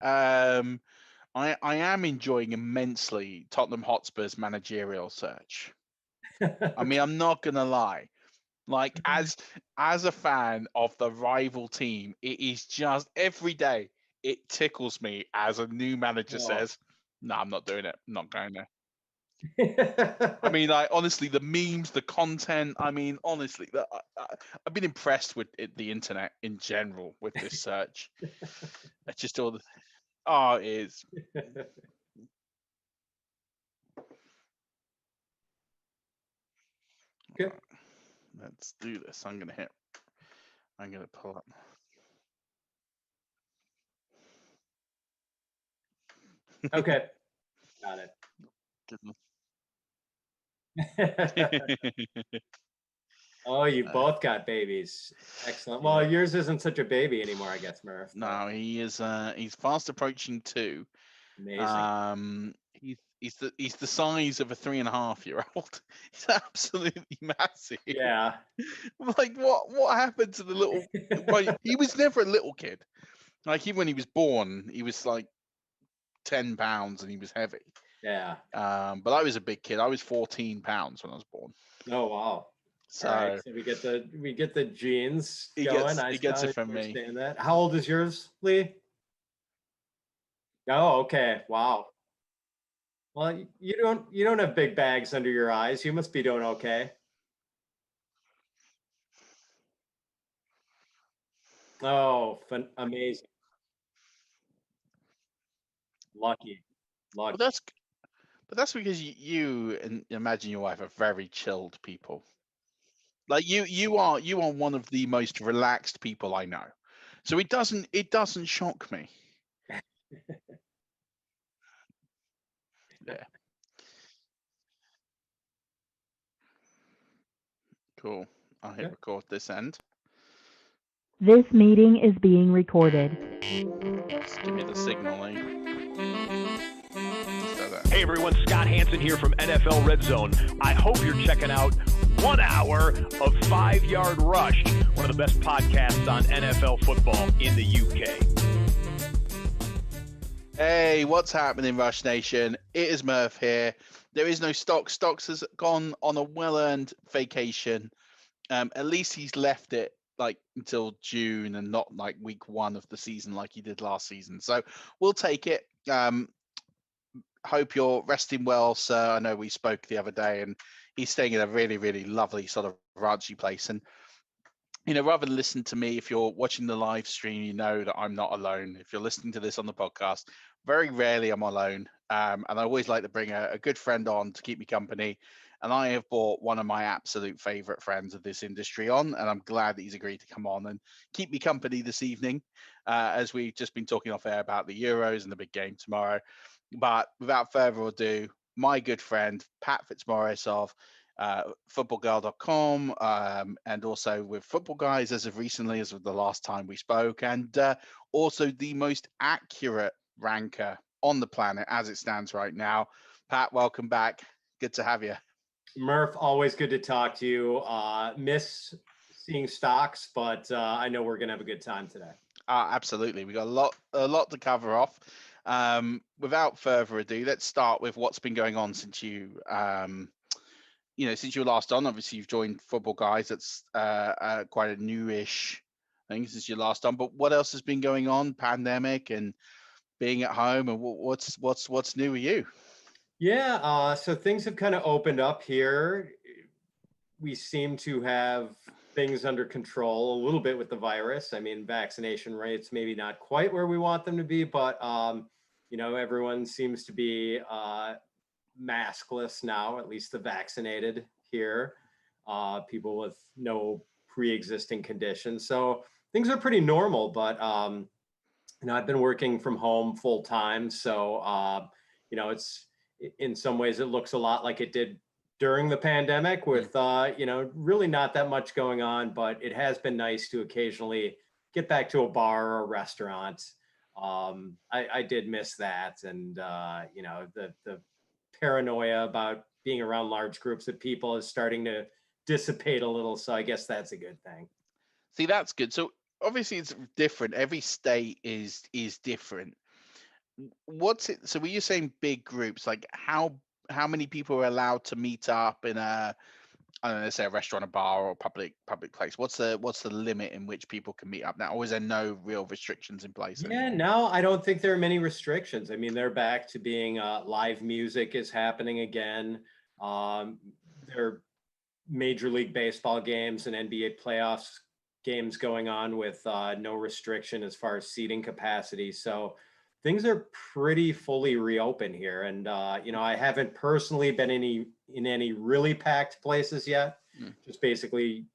Um, I am enjoying immensely Tottenham Hotspur's managerial search. I mean, I'm not gonna lie. Like as a fan of the rival team, it is just every day it tickles me as a new manager Oh. says, "No, I'm not doing it. I'm not going there." I mean, like honestly, the memes, the content. I mean, honestly, I've been impressed with the internet in general with this search. It's just all the oh, it is. Okay. Right, let's do this. I'm gonna pull up. Okay. Got it. Oh, you Uh, both got babies. Excellent. Well, yeah. yours isn't such a baby anymore, I guess, Murph, but No, he is. He's fast approaching 2. amazing. He's the size of a 3.5 year old. He's absolutely massive. Yeah. Like what happened to the little? Well, he was never a little kid. Like even when he was born, he was like 10 pounds and he was heavy. Yeah. But I was a big kid. I was 14 pounds when I was born. Oh, wow. All right. So So we get the genes he going. gets I he gets it I from me. understand that. How old is yours, Lee? Oh, okay. Wow. Well, you don't have big bags under your eyes. You must be doing okay. Oh, amazing. Lucky. But Lucky. that's because you and imagine your wife are very chilled people. Like you are one of the most relaxed people I know. So it doesn't shock me. Yeah, cool. I'll hit Okay. record this end. This meeting is being recorded. Just give me the signal, eh? Just like that. Hey everyone, Scott Hansen here from NFL Red Zone. I hope you're checking out 1 hour of 5-Yard Rush, one of the best podcasts on NFL football in the UK. Hey, what's happening, Rush Nation? It is Murph here. There is no Stocks. Stocks has gone on a well-earned vacation. At least he's left it like until June and not like week 1 of the season like he did last season. So we'll take it. Hope you're resting well, sir. I know we spoke the other day, and he's staying in a really, really lovely sort of ranchy place. And rather than listen to me, if you're watching the live stream, you know that I'm not alone. If you're listening to this on the podcast, very rarely I'm alone. And I always like to bring a good friend on to keep me company. And I have brought one of my absolute favorite friends of this industry on, and I'm glad that he's agreed to come on and keep me company this evening, as we've just been talking off air about the Euros and the big game tomorrow. But without further ado, my good friend, Pat Fitzmaurice of footballgirl.com, and also with Football Guys as of recently, as of the last time we spoke, and also the most accurate ranker on the planet as it stands right now. Pat, welcome back. Good to have you. Murph, always good to talk to you. Miss seeing stocks, but I know we're gonna have a good time today. Absolutely. We got a lot to cover off. Without further ado, let's start with what's been going on since since you were last on. Obviously, you've joined Football Guys. That's quite a newish thing since you last on. But what else has been going on? Pandemic and being at home, and what's new with you? Yeah, so things have kind of opened up here. We seem to have things under control a little bit with the virus. I mean, vaccination rates maybe not quite where we want them to be, but everyone seems to be maskless now, at least the vaccinated here, people with no pre-existing conditions. So things are pretty normal, but I've been working from home full time. So, it's in some ways it looks a lot like it did during the pandemic Mm. with, really not that much going on, but it has been nice to occasionally get back to a bar or a restaurant. I did miss that. And, the paranoia about being around large groups of people is starting to dissipate a little. So I guess that's a good thing. See, that's good. So obviously, it's different. Every state is different. what's it? So were you saying big groups? Like how many people are allowed to meet up in a, I don't know, let's say a restaurant, a bar, or public place? What's the limit in which people can meet up now? Or is there no real restrictions in place Yeah, anymore? now I don't think there are many restrictions. I mean, they're back to being live music is happening again. There are Major League Baseball games and NBA playoffs games going on with no restriction as far as seating capacity. So things are pretty fully reopened here. And I haven't personally been in any really packed places yet. Mm. Just basically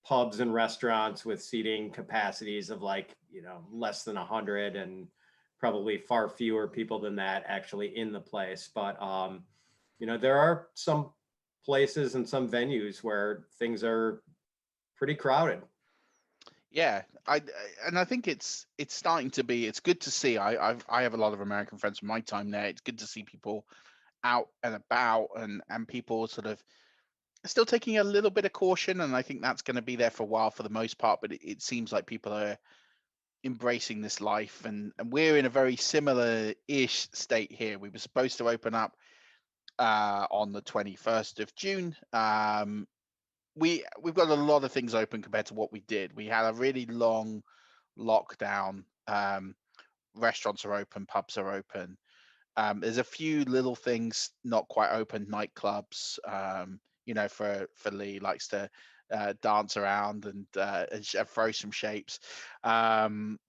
pubs and restaurants with seating capacities of like, less than 100 and probably far fewer people than that actually in the place. But, there are some places and some venues where things are pretty crowded. Yeah, and I think it's starting to be. It's good to see. I have a lot of American friends from my time there. It's good to see people out and about, and people sort of still taking a little bit of caution, and I think that's going to be there for a while for the most part. But it seems like people are embracing this life, and we're in a very similar-ish state here. We were supposed to open up on the 21st of June. We've got a lot of things open compared to what we did. We had a really long lockdown. Restaurants are open, pubs are open. There's a few little things not quite open, nightclubs. For Lee likes to dance around and throw some shapes. And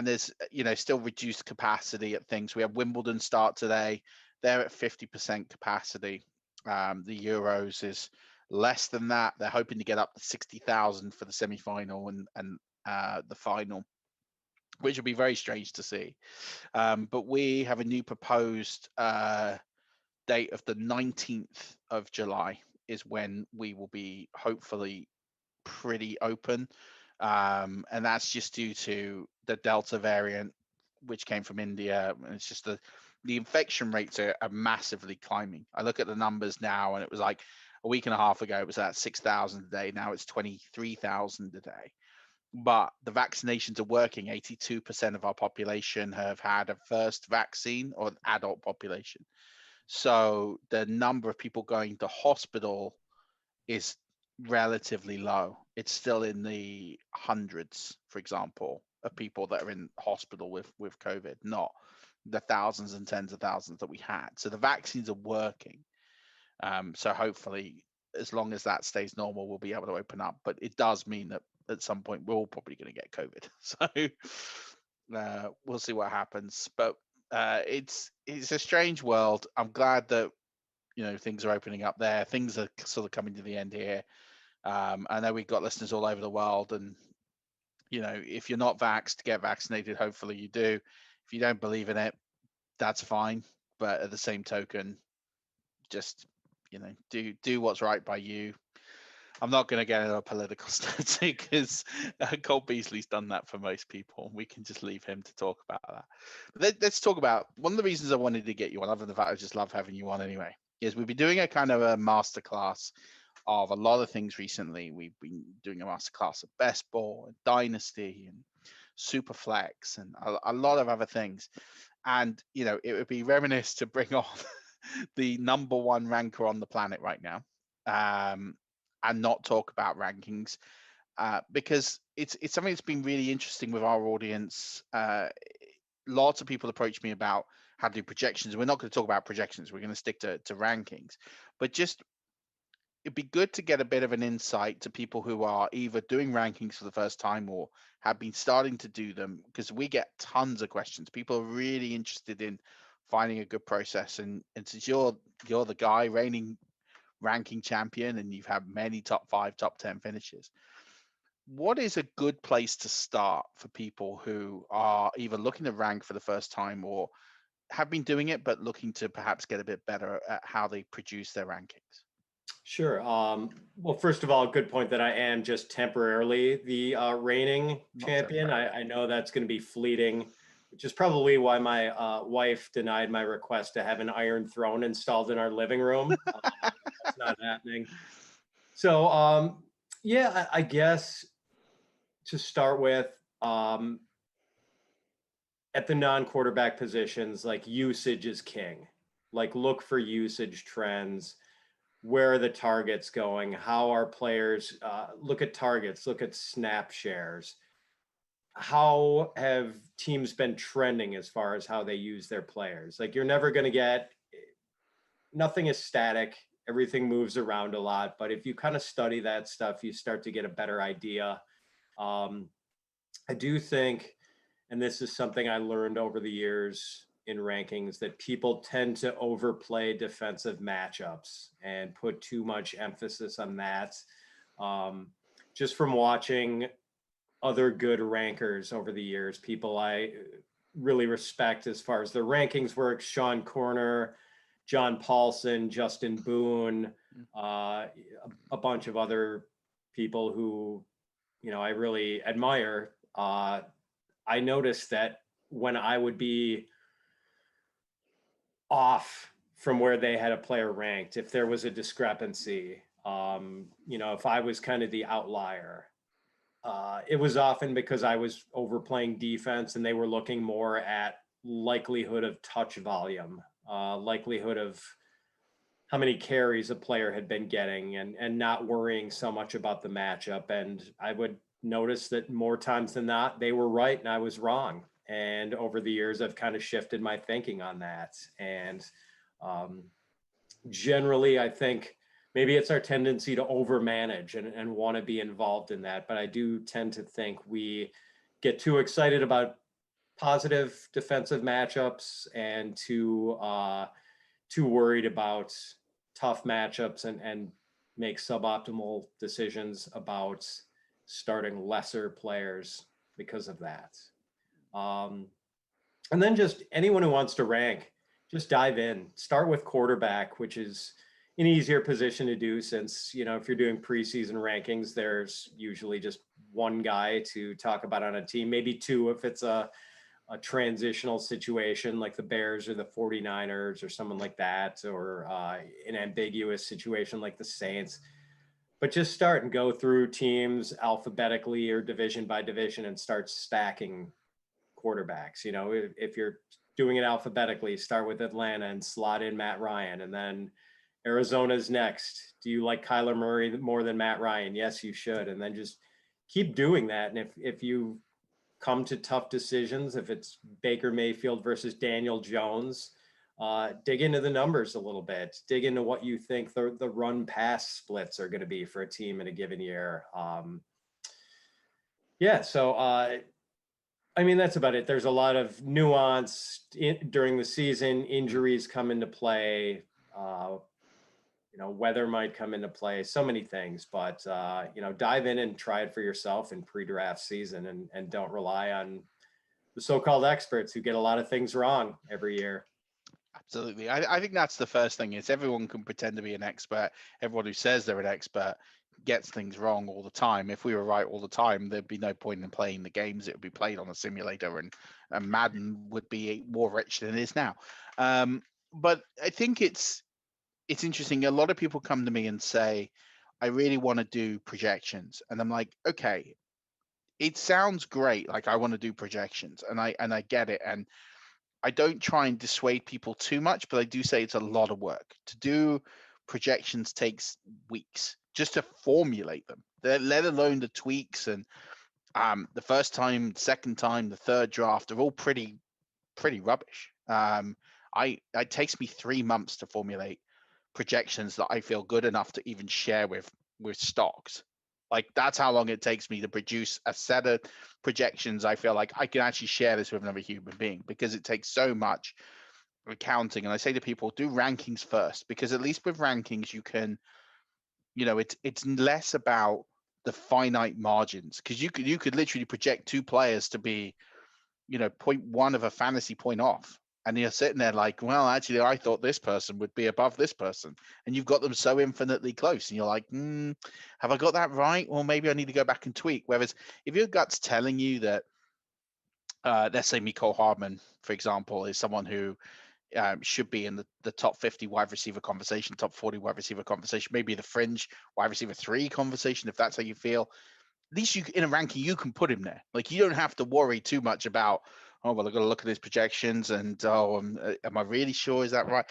there's still reduced capacity at things. We have Wimbledon start today. They're at 50% capacity. The Euros is less than that. They're hoping to get up to 60,000 for the semi-final and the final, which will be very strange to see. But we have a new proposed date of the 19th of July is when we will be hopefully pretty open. And that's just due to the Delta variant, which came from India. And it's just the infection rates are massively climbing. I look at the numbers now, and it was like a week and a half ago, it was at 6,000 a day. Now it's 23,000 a day. But the vaccinations are working. 82% of our population have had a first vaccine, or adult population. So the number of people going to hospital is relatively low. It's still in the hundreds, for example, of people that are in hospital with COVID, not the thousands and tens of thousands that we had. So the vaccines are working. So hopefully, as long as that stays normal, we'll be able to open up. But it does mean that at some point we're all probably going to get COVID. So we'll see what happens. But it's a strange world. I'm glad that things are opening up there. Things are sort of coming to the end here. I know we've got listeners all over the world, and if you're not vaxxed, get vaccinated. Hopefully you do. If you don't believe in it, that's fine. But at the same token, just do what's right by you. I'm not going to get into a political stance because Cole Beasley's done that for most people. We can just leave him to talk about that. But let's talk about one of the reasons I wanted to get you on, other than the fact I just love having you on anyway, is we've been doing a kind of a masterclass of a lot of things recently. We've been doing a masterclass of best ball and dynasty and superflex and a lot of other things. And it would be reminiscent to bring on the number one ranker on the planet right now, and not talk about rankings, because it's something that's been really interesting with our audience. Lots of people approach me about how to do projections. We're not going to talk about projections. We're going to stick to rankings, but just it'd be good to get a bit of an insight to people who are either doing rankings for the first time or have been starting to do them, because we get tons of questions. People are really interested in finding a good process, and since you're the guy, reigning ranking champion, and you've had many top 5, top 10 finishes, what is a good place to start for people who are either looking to rank for the first time or have been doing it but looking to perhaps get a bit better at how they produce their rankings? Sure. Well, first of all, good point that I am just temporarily the reigning champion. I know that's going to be fleeting, which is probably why my wife denied my request to have an iron throne installed in our living room. That's not happening. So, yeah, I guess to start with, at the non-quarterback positions, like usage is king. Like look for usage trends. Where are the targets going? How are players, look at targets, look at snap shares. How have teams been trending as far as how they use their players? Like you're never going to get, nothing is static. Everything moves around a lot. But if you kind of study that stuff, you start to get a better idea. I do think, and this is something I learned over the years in rankings, that people tend to overplay defensive matchups and put too much emphasis on that. Just from watching other good rankers over the years, people I really respect as far as their rankings work, Sean Corner, John Paulson, Justin Boone, a bunch of other people who, I really admire. I noticed that when I would be off from where they had a player ranked, if there was a discrepancy, if I was kind of the outlier, it was often because I was overplaying defense and they were looking more at likelihood of touch volume, likelihood of how many carries a player had been getting, and not worrying so much about the matchup. And I would notice that more times than not, they were right and I was wrong. And over the years, I've kind of shifted my thinking on that. And generally, I think maybe it's our tendency to overmanage and want to be involved in that. But I do tend to think we get too excited about positive defensive matchups and too worried about tough matchups and make suboptimal decisions about starting lesser players because of that. And then just anyone who wants to rank, just dive in. Start with quarterback, which is an easier position to do since, if you're doing preseason rankings, there's usually just one guy to talk about on a team, maybe two if it's a transitional situation like the Bears or the 49ers or someone like that, or an ambiguous situation like the Saints. But just start and go through teams alphabetically or division by division and start stacking quarterbacks. If you're doing it alphabetically, start with Atlanta and slot in Matt Ryan, and then Arizona's next. Do you like Kyler Murray more than Matt Ryan? Yes, you should. And then just keep doing that. And if you come to tough decisions, if it's Baker Mayfield versus Daniel Jones, dig into the numbers a little bit, dig into what you think the run pass splits are going to be for a team in a given year. That's about it. There's a lot of nuance during the season. Injuries come into play. Weather might come into play. So many things, but dive in and try it for yourself in pre-draft season, and don't rely on the so-called experts who get a lot of things wrong every year. Absolutely. I think that's the first thing, is everyone can pretend to be an expert. Everyone who says they're an expert gets things wrong all the time. If we were right all the time, there'd be no point in playing the games. It would be played on a simulator, and Madden would be more rich than it is now. But I think it's interesting. A lot of people come to me and say, I really want to do projections. And I'm like, okay, it sounds great. Like, I want to do projections, and I get it. And I don't try and dissuade people too much, but I do say it's a lot of work. To do projections takes weeks just to formulate them, let alone the tweaks. And the first time, second time, the third draft are all pretty rubbish. It takes me 3 months to formulate projections that I feel good enough to even share with stocks. Like, that's how long it takes me to produce a set of projections. I feel like I can actually share this with another human being, because it takes so much accounting. And I say to people, do rankings first, because at least with rankings, you can, it's less about the finite margins, because you could literally project two players to be, 0.1 of a fantasy point off. And you're sitting there like, well, actually, I thought this person would be above this person. And you've got them so infinitely close. And you're like, have I got that right? Well, maybe I need to go back and tweak. Whereas if your gut's telling you that, let's say Mecole Hardman, for example, is someone who should be in the top 50 wide receiver conversation, top 40 wide receiver conversation, maybe the fringe wide receiver 3 conversation, if that's how you feel. At least in a ranking, you can put him there. Like, you don't have to worry too much about, oh, well, I've got to look at his projections and, oh, am I really sure? Is that right?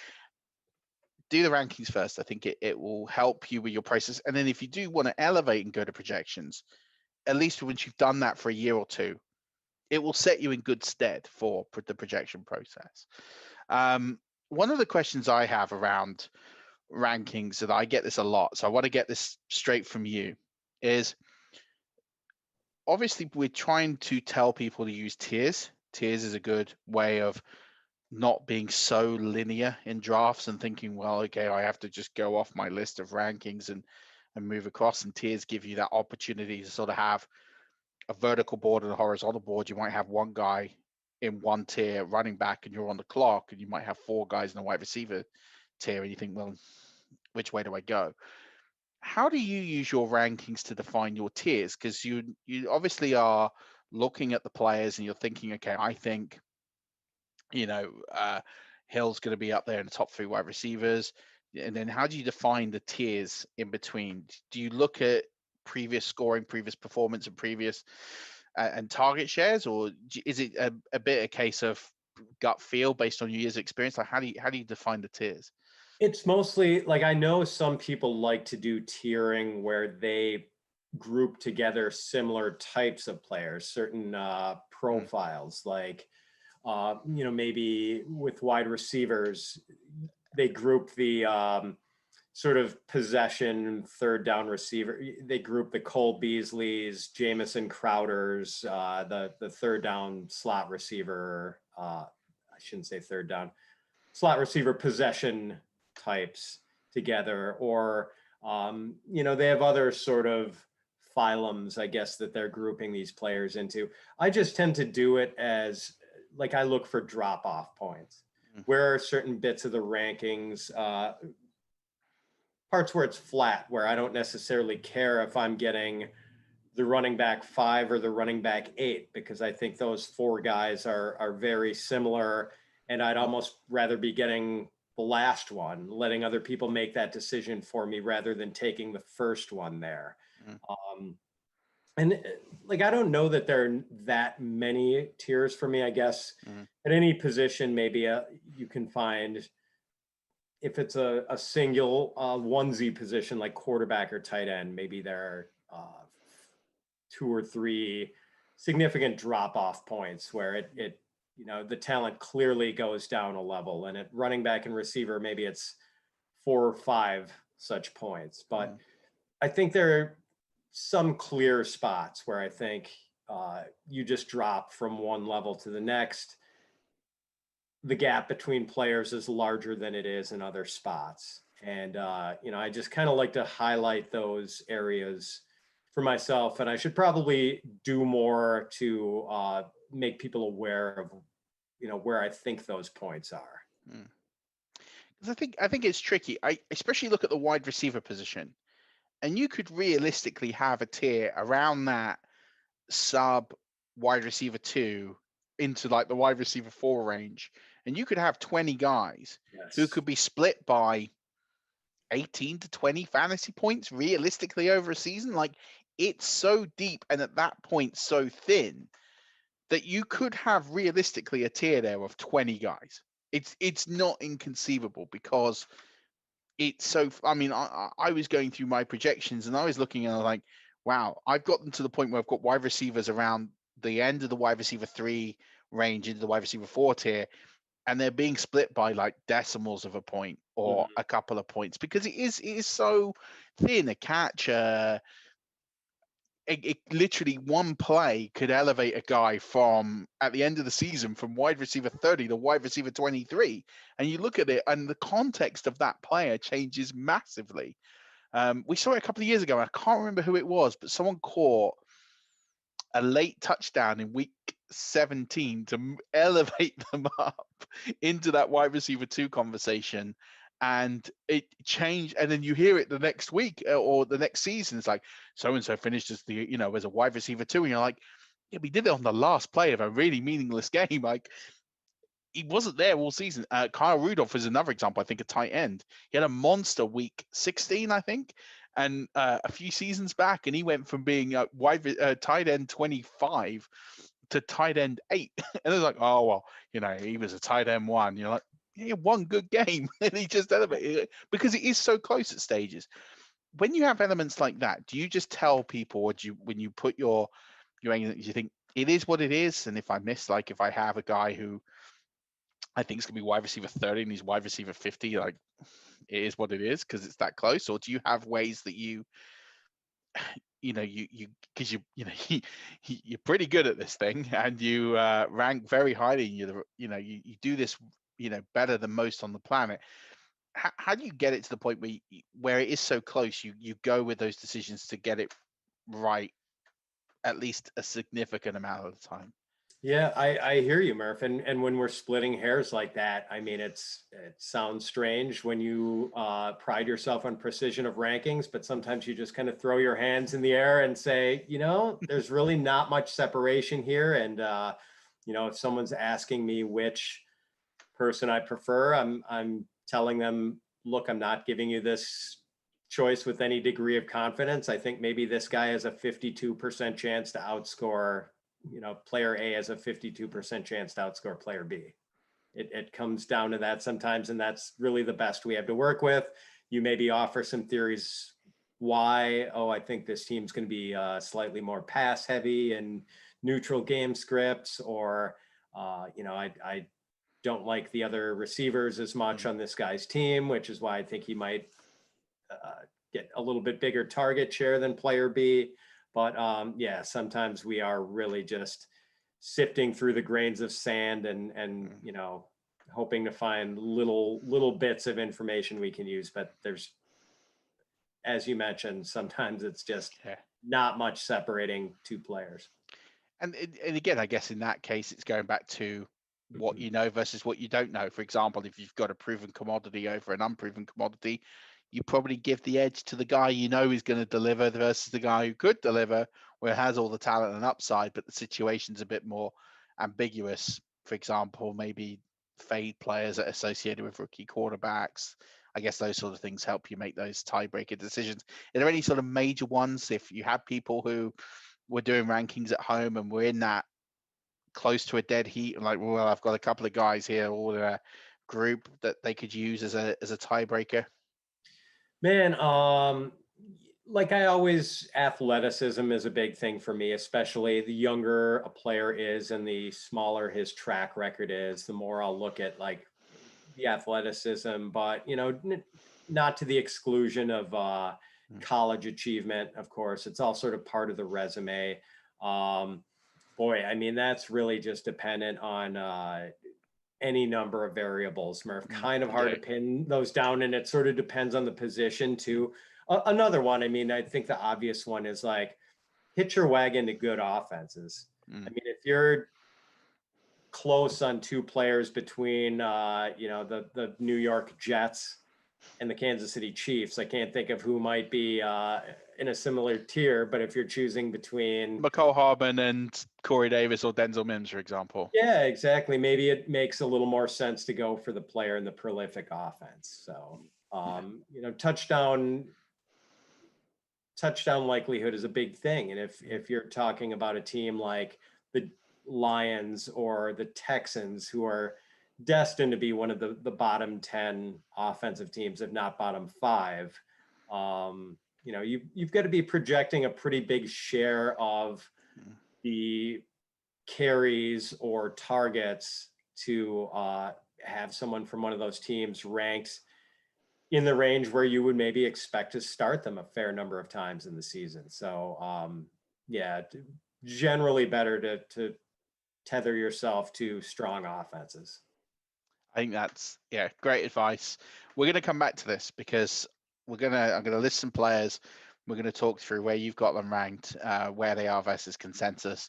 Do the rankings first. I think it will help you with your process. And then if you do want to elevate and go to projections, at least once you've done that for a year or two, it will set you in good stead for the projection process. One of the questions I have around rankings, and I get this a lot, so I want to get this straight from you, is obviously we're trying to tell people to use tiers. Tiers is a good way of not being so linear in drafts and thinking, well, okay, I have to just go off my list of rankings and move across. And tiers give you that opportunity to sort of have a vertical board and a horizontal board. You might have one guy in one tier running back and you're on the clock, and you might have four guys in a wide receiver tier, and you think, well, which way do I go? How do you use your rankings to define your tiers? Because you obviously are looking at the players and you're thinking, okay, I think Hill's going to be up there in the top 3 wide receivers. And then how do you define the tiers in between? Do you look at previous scoring, previous performance, and previous and target shares, or is it a bit a case of gut feel based on your years' experience? Like how do you define the tiers? It's mostly like, I know some people like to do tiering where they group together similar types of players, certain profiles, like maybe with wide receivers, they group the sort of possession third down receiver. They group the Cole Beasleys, Jamison Crowders, the third down slot receiver. I shouldn't say third down, slot receiver possession types together, or they have other sort of phylums, I guess, that they're grouping these players into. I just tend to do it as like, I look for drop-off points. Where are certain bits of the rankings, parts where it's flat, where I don't necessarily care if I'm getting the running back 5 or the running back 8, because I think those 4 guys are very similar, and I'd almost rather be getting the last one, letting other people make that decision for me rather than taking the first one there. And like, I don't know that there are that many tiers for me. I guess at any position, maybe you can find, if it's a single onesie position like quarterback or tight end, maybe there are 2 or 3 significant drop-off points where it the talent clearly goes down a level, and at running back and receiver, maybe it's 4 or 5 such points. But I think there are some clear spots where I think you just drop from one level to the next. The gap between players is larger than it is in other spots. And, I just kind of like to highlight those areas for myself. And I should probably do more to make people aware of, where I think those points are. Because I think it's tricky. I especially look at the wide receiver position, and you could realistically have a tier around that sub wide receiver 2 into like the wide receiver 4 range, and you could have 20 guys who could be split by 18 to 20 fantasy points realistically over a season. Like, it's so deep, and at that point so thin, that you could have realistically a tier there of 20 guys. It's not inconceivable, because it's so, I mean, I was going through my projections and I was looking and I was like, wow, I've gotten to the point where I've got wide receivers around the end of the wide receiver 3 range into the wide receiver 4 tier, and they're being split by like decimals of a point or a couple of points, because it is so thin. A catch, it literally one play could elevate a guy from, at the end of the season, from wide receiver 30 to wide receiver 23. And you look at it and the context of that player changes massively. We saw it a couple of years ago. I can't remember who it was, but someone caught a late touchdown in week 17 to elevate them up into that wide receiver 2 conversation. And it changed, and then you hear it the next week or the next season. It's like, so-and-so finished as as a wide receiver 2. And you're like, yeah, we did it on the last play of a really meaningless game. Like, he wasn't there all season. Kyle Rudolph is another example, I think, a tight end. He had a monster week 16, I think, and a few seasons back, and he went from being a tight end 25 to tight end 8. And it's like, oh, well, he was a tight end 1. You're like, yeah, one good game. And he just elevated because it is so close at stages. When you have elements like that, do you just tell people, or do you, when you put your you think it is what it is? And if I miss, like if I have a guy who I think is going to be wide receiver 30 and he's wide receiver 50, like it is what it is because it's that close? Or do you have ways that you because you're pretty good at this thing and you rank very highly, and you do this better than most on the planet? How do you get it to the point where it is so close, you go with those decisions to get it right at least a significant amount of the time? Yeah, I hear you, Murph. And when we're splitting hairs like that, I mean, it sounds strange when you pride yourself on precision of rankings, but sometimes you just kind of throw your hands in the air and say, there's really not much separation here. And if someone's asking me which person I prefer, I'm telling them, look, I'm not giving you this choice with any degree of confidence. I think maybe this guy has a 52% chance to outscore, player A has a 52% chance to outscore player B. It comes down to that sometimes, and that's really the best we have to work with. You maybe offer some theories why, I think this team's going to be slightly more pass heavy and neutral game scripts, or, I don't like the other receivers as much on this guy's team, which is why I think he might get a little bit bigger target share than player B. But sometimes we are really just sifting through the grains of sand and hoping to find little bits of information we can use. But there's, as you mentioned, sometimes it's just not much separating two players. And again, I guess in that case, it's going back to what you know versus what you don't know. For example, if you've got a proven commodity over an unproven commodity, you probably give the edge to the guy is going to deliver versus the guy who could deliver, where it has all the talent and upside, but the situation's a bit more ambiguous. For example, maybe fade players that are associated with rookie quarterbacks. I guess those sort of things help you make those tiebreaker decisions. Are there any sort of major ones? If you have people who were doing rankings at home and we're in that close to a dead heat, and like, well, I've got a couple of guys here all in a group that they could use as a tiebreaker. Man, like I always, athleticism is a big thing for me, especially the younger a player is and the smaller his track record is, the more I'll look at like the athleticism, but not to the exclusion of college achievement. Of course, it's all sort of part of the resume. Boy, I mean, that's really just dependent on any number of variables, Murph. Kind of hard to pin those down, and it sort of depends on the position too. Another one, I mean, I think the obvious one is like hitch your wagon to good offenses. I mean, if you're close on two players between the New York Jets and the Kansas City Chiefs, I can't think of who might be in a similar tier, but if you're choosing between McCall Harbin and Corey Davis or Denzel Mims, for example. Yeah, exactly. Maybe it makes a little more sense to go for the player in the prolific offense. So, touchdown likelihood is a big thing. And if you're talking about a team like the Lions or the Texans, who are destined to be one of the bottom 10 offensive teams, if not bottom 5, you've got to be projecting a pretty big share of the carries or targets to have someone from one of those teams ranked in the range where you would maybe expect to start them a fair number of times in the season. So generally better to tether yourself to strong offenses. I think that's great advice. We're going to come back to this because I'm going to list some players. We're going to talk through where you've got them ranked, where they are versus consensus,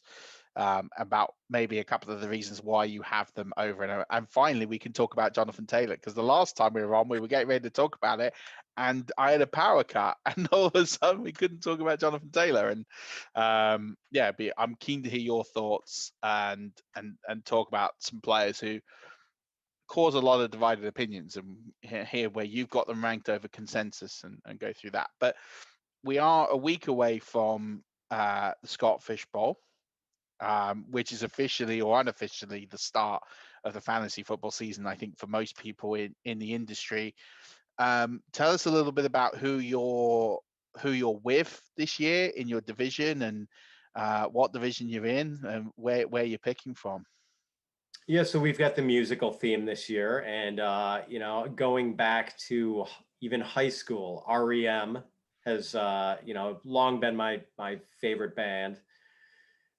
about maybe a couple of the reasons why you have them over. And finally, we can talk about Jonathan Taylor, because the last time we were on, we were getting ready to talk about it, and I had a power cut, and all of a sudden we couldn't talk about Jonathan Taylor. And I'm keen to hear your thoughts and talk about some players who cause a lot of divided opinions, and hear where you've got them ranked over consensus and go through that. But we are a week away from the Scott Fish Bowl. which is officially or unofficially the start of the fantasy football season, I think, for most people in the industry. Tell us a little bit about who you're with this year in your division, and what division you're in, and where you're picking from. Yeah, so we've got the musical theme this year, and going back to even high school, REM has long been my favorite band.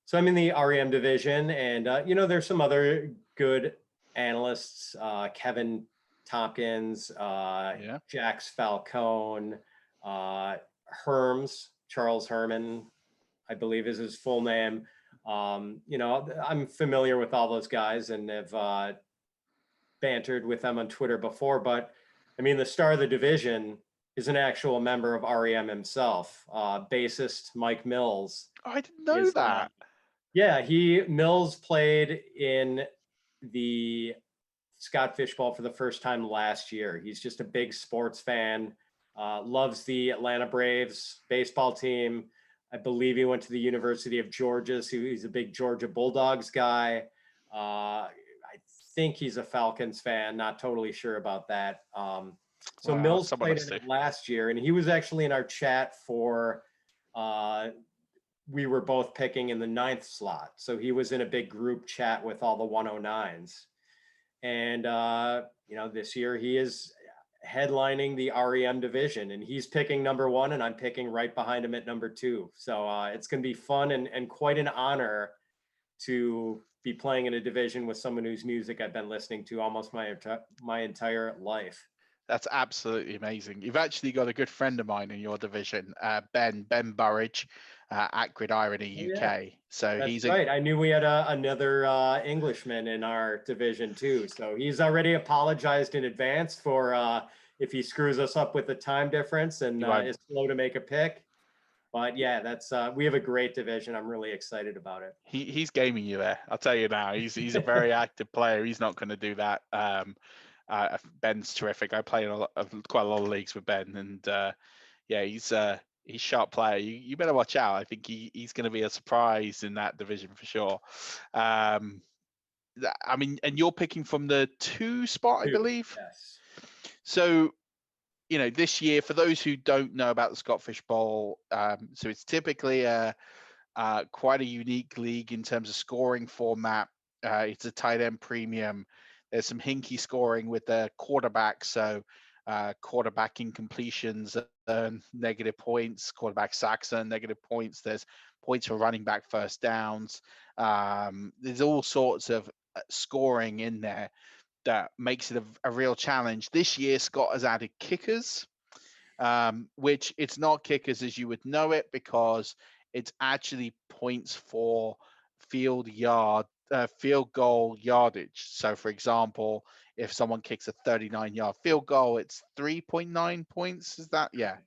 So I'm in the REM division, and there's some other good analysts, Kevin Tompkins, Yeah. Jax Falcone, Herms, Charles Herman, I believe is his full name. I'm familiar with all those guys and have bantered with them on Twitter before, but I mean, the star of the division is an actual member of REM himself, bassist Mike Mills. Oh, I didn't know is that. Yeah, Mills played in the Scott Fishbowl for the first time last year. He's just a big sports fan, loves the Atlanta Braves baseball team. I believe he went to the University of Georgia, so he's a big Georgia Bulldogs guy. I think he's a Falcons fan, not totally sure about that. So Wow, Mills someone played has in it to. last year, and he was actually in our chat for we were both picking in the 9th slot. So he was in a big group chat with all the 109s. And, this year he is headlining the REM division, and he's picking number 1, and I'm picking right behind him at number 2. So it's going to be fun and quite an honor to be playing in a division with someone whose music I've been listening to almost my entire life. That's absolutely amazing. You've actually got a good friend of mine in your division, Ben Burridge, at Gridirony UK. Yeah. So That's he's right. I knew we had another Englishman in our division too. So he's already apologized in advance for if he screws us up with the time difference and is slow to make a pick. But yeah, that's we have a great division. I'm really excited about it. He's gaming you there. I'll tell you now. He's a very active player. He's not going to do that. Ben's terrific. I play quite a lot of leagues with Ben, and he's sharp player. You better watch out. I think he's going to be a surprise in that division for sure. I mean, and you're picking from the 2 spot, I believe. Yes. So, this year, for those who don't know about the Scott Fish Bowl, so it's typically quite a unique league in terms of scoring format. It's a tight end premium. There's some hinky scoring with the quarterback. So quarterback incompletions earn negative points, quarterback sacks earn negative points. There's points for running back first downs. There's all sorts of scoring in there that makes it a real challenge. This year, Scott has added kickers, which it's not kickers as you would know it, because it's actually points for field goal yardage. So, for example, if someone kicks a 39-yard field goal, it's 3.9 points. Is that? Yeah.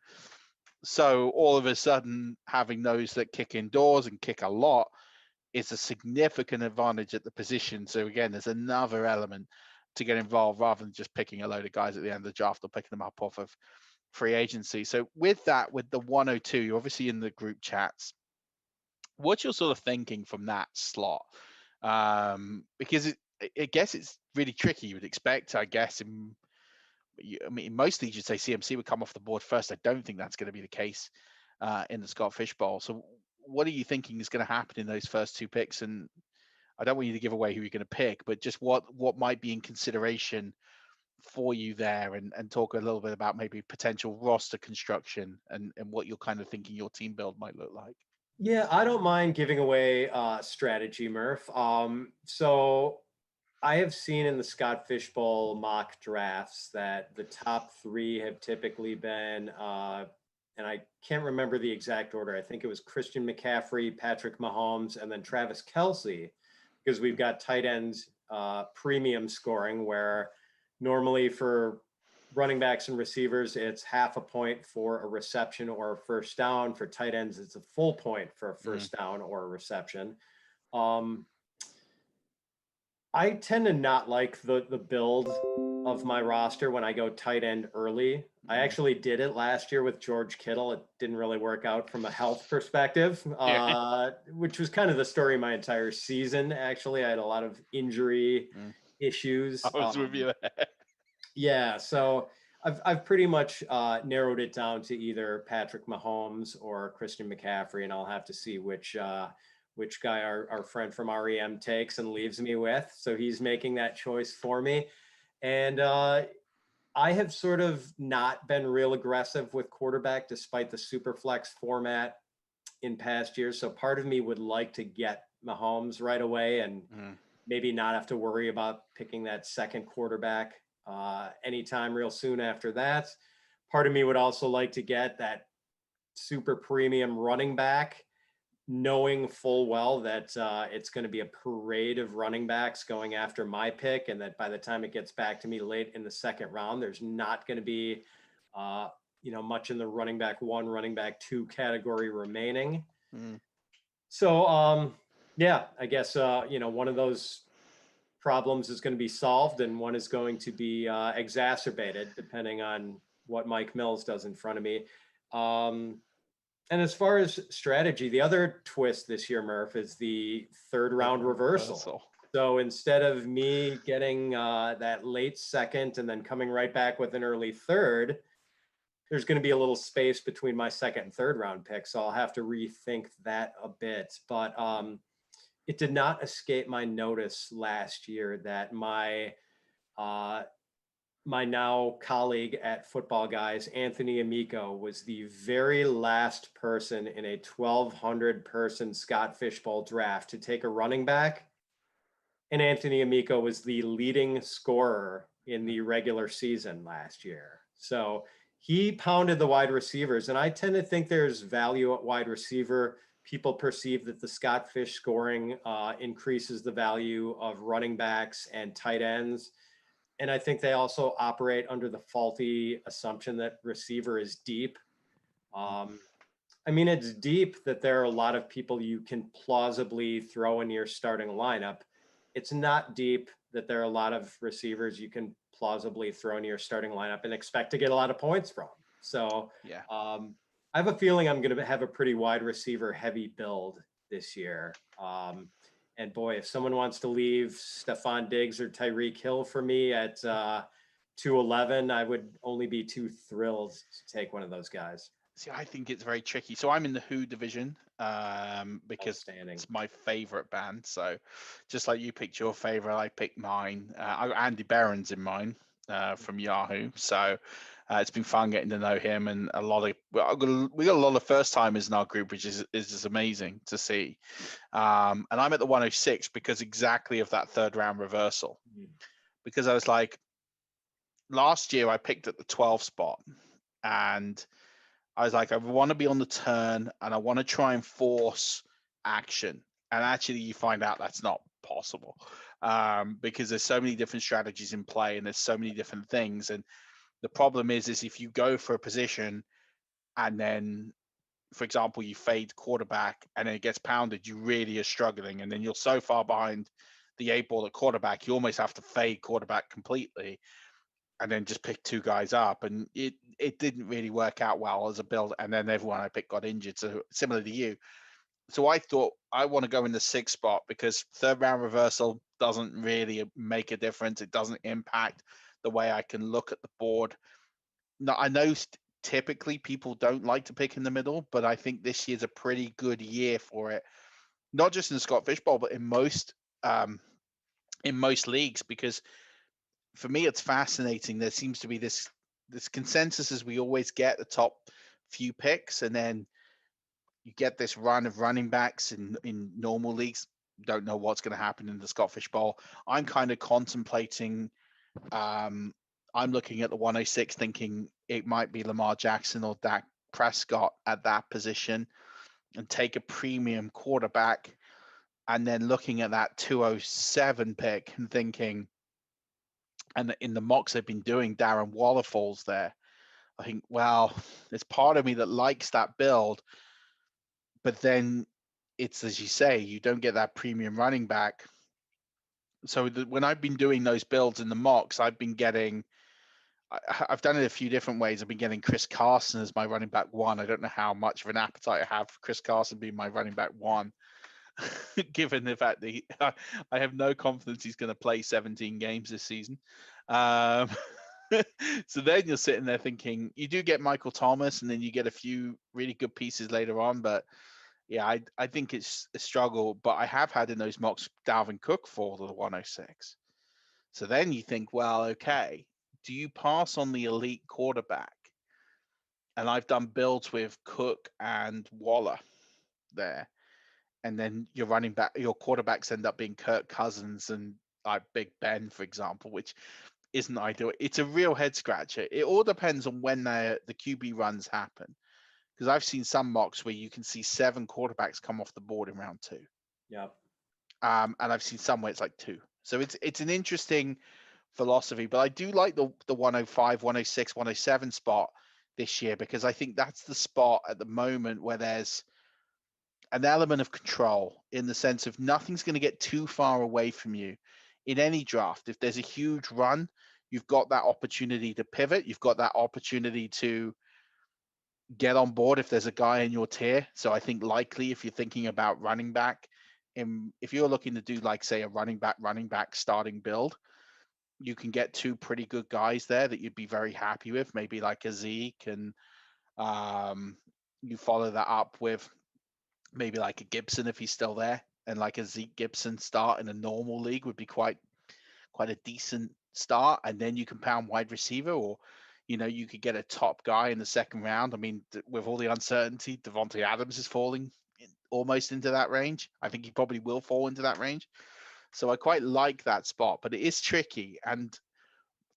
So all of a sudden, having those that kick indoors and kick a lot is a significant advantage at the position. So again, there's another element to get involved rather than just picking a load of guys at the end of the draft or picking them up off of free agency. So with that, with the 102, you're obviously in the group chats. What's your sort of thinking from that slot? Because I guess it's really tricky. You would expect, I guess, in most leagues, you'd say CMC would come off the board first. I don't think that's going to be the case in the Scott Fish Bowl. So what are you thinking is going to happen in those first 2 picks? And I don't want you to give away who you're going to pick, but just what might be in consideration for you there, and talk a little bit about maybe potential roster construction and what you're kind of thinking your team build might look like. Yeah, I don't mind giving away strategy, Murph. So I have seen in the Scott Fish Bowl mock drafts that the top 3 have typically been, and I can't remember the exact order. I think it was Christian McCaffrey, Patrick Mahomes, and then Travis Kelce, because we've got tight ends premium scoring, where normally for running backs and receivers, it's half a point for a reception or a first down. For tight ends, it's a full point for a first down or a reception. I tend to not like the build of my roster when I go tight end early. I actually did it last year with George Kittle. It didn't really work out from a health perspective, which was kind of the story of my entire season. Actually, I had a lot of injury issues. I was with you there. Yeah, so I've pretty much narrowed it down to either Patrick Mahomes or Christian McCaffrey, and I'll have to see which guy our friend from REM takes and leaves me with. So he's making that choice for me, and I have sort of not been real aggressive with quarterback despite the super flex format in past years. So part of me would like to get Mahomes right away and maybe not have to worry about picking that second quarterback anytime real soon after that. Part of me would also like to get that super premium running back, knowing full well that it's going to be a parade of running backs going after my pick, and that by the time it gets back to me late in the second round, there's not going to be much in the running back 1, running back 2 category remaining. So yeah, I guess one of those problems is going to be solved, and one is going to be exacerbated depending on what Mike Mills does in front of me. And as far as strategy, the other twist this year, Murph, is the third round reversal. So instead of me getting that late second and then coming right back with an early third, there's going to be a little space between my second and third round picks. So I'll have to rethink that a bit. But it did not escape my notice last year that my now colleague at Football Guys, Anthony Amico, was the very last person in a 1,200 person Scott Fishbowl draft to take a running back. And Anthony Amico was the leading scorer in the regular season last year. So he pounded the wide receivers. And I tend to think there's value at wide receiver. People perceive that the Scott Fish scoring increases the value of running backs and tight ends. And I think they also operate under the faulty assumption that receiver is deep. I mean, it's deep that there are a lot of people you can plausibly throw in your starting lineup. It's not deep that there are a lot of receivers you can plausibly throw in your starting lineup and expect to get a lot of points from. So yeah, I have a feeling I'm going to have a pretty wide receiver heavy build this year. And boy, if someone wants to leave Stephon Diggs or Tyreek Hill for me at 211, I would only be too thrilled to take one of those guys. See, I think it's very tricky. So I'm in the Who division because it's my favorite band. So just like you picked your favorite, I picked mine. Andy Barron's in mine from Yahoo. So it's been fun getting to know him, and we got a lot of first timers in our group, which is just amazing to see. And I'm at the 106 because exactly of that third round reversal. Because I was like, last year I picked at the 12 spot, and I was like, I want to be on the turn and I want to try and force action. And actually, you find out that's not possible because there's so many different strategies in play and there's so many different things. And the problem is if you go for a position and then, for example, you fade quarterback and then it gets pounded, you really are struggling. And then you're so far behind the 8 ball at quarterback, you almost have to fade quarterback completely and then just pick 2 guys up. And it didn't really work out well as a build. And then everyone I picked got injured. So similar to you. So I thought I want to go in the 6th spot because third round reversal doesn't really make a difference. It doesn't impact the way I can look at the board. Now, I know typically people don't like to pick in the middle, but I think this year's a pretty good year for it. Not just in the Scott Fish Bowl, but in most leagues, because for me, it's fascinating. There seems to be this consensus as we always get the top few picks, and then you get this run of running backs in normal leagues. Don't know what's going to happen in the Scott Fish Bowl. I'm kind of contemplating. I'm looking at the 106, thinking it might be Lamar Jackson or Dak Prescott at that position, and take a premium quarterback, and then looking at that 207 pick and thinking. And in the mocks they've been doing, Darren Waller falls there. I think, well, there's part of me that likes that build, but then it's, as you say, you don't get that premium running back. So when I've been doing those builds in the mocks, I've been getting. I've done it a few different ways. I've been getting Chris Carson as my running back one. I don't know how much of an appetite I have for Chris Carson being my running back one, given the fact that I have no confidence he's going to play 17 games this season. So then you're sitting there thinking, you do get Michael Thomas, and then you get a few really good pieces later on. But yeah, I think it's a struggle. But I have had in those mocks Dalvin Cook for the 106. So then you think, well, okay, do you pass on the elite quarterback? And I've done builds with Cook and Waller there. And then your quarterbacks end up being Kirk Cousins and like Big Ben, for example, which isn't ideal. It's a real head scratcher. It all depends on when the QB runs happen. Because I've seen some mocks where you can see 7 quarterbacks come off the board in round 2. Yep. And I've seen some where it's like 2. So it's an interesting philosophy, but I do like the 105, 106, 107 spot this year, because I think that's the spot at the moment where there's an element of control, in the sense of nothing's going to get too far away from you in any draft. If there's a huge run, you've got that opportunity to pivot. You've got that opportunity to get on board if there's a guy in your tier. So I think likely if you're thinking about running back, if you're looking to do like say a running back starting build, you can get 2 pretty good guys there that you'd be very happy with, maybe like a Zeke, and you follow that up with maybe like a Gibson if he's still there, and like a Zeke Gibson start in a normal league would be quite a decent start. And then you can pound wide receiver, or you could get a top guy in the second round. I mean, with all the uncertainty, Devontae Adams is falling almost into that range. I think he probably will fall into that range. So I quite like that spot, but it is tricky. And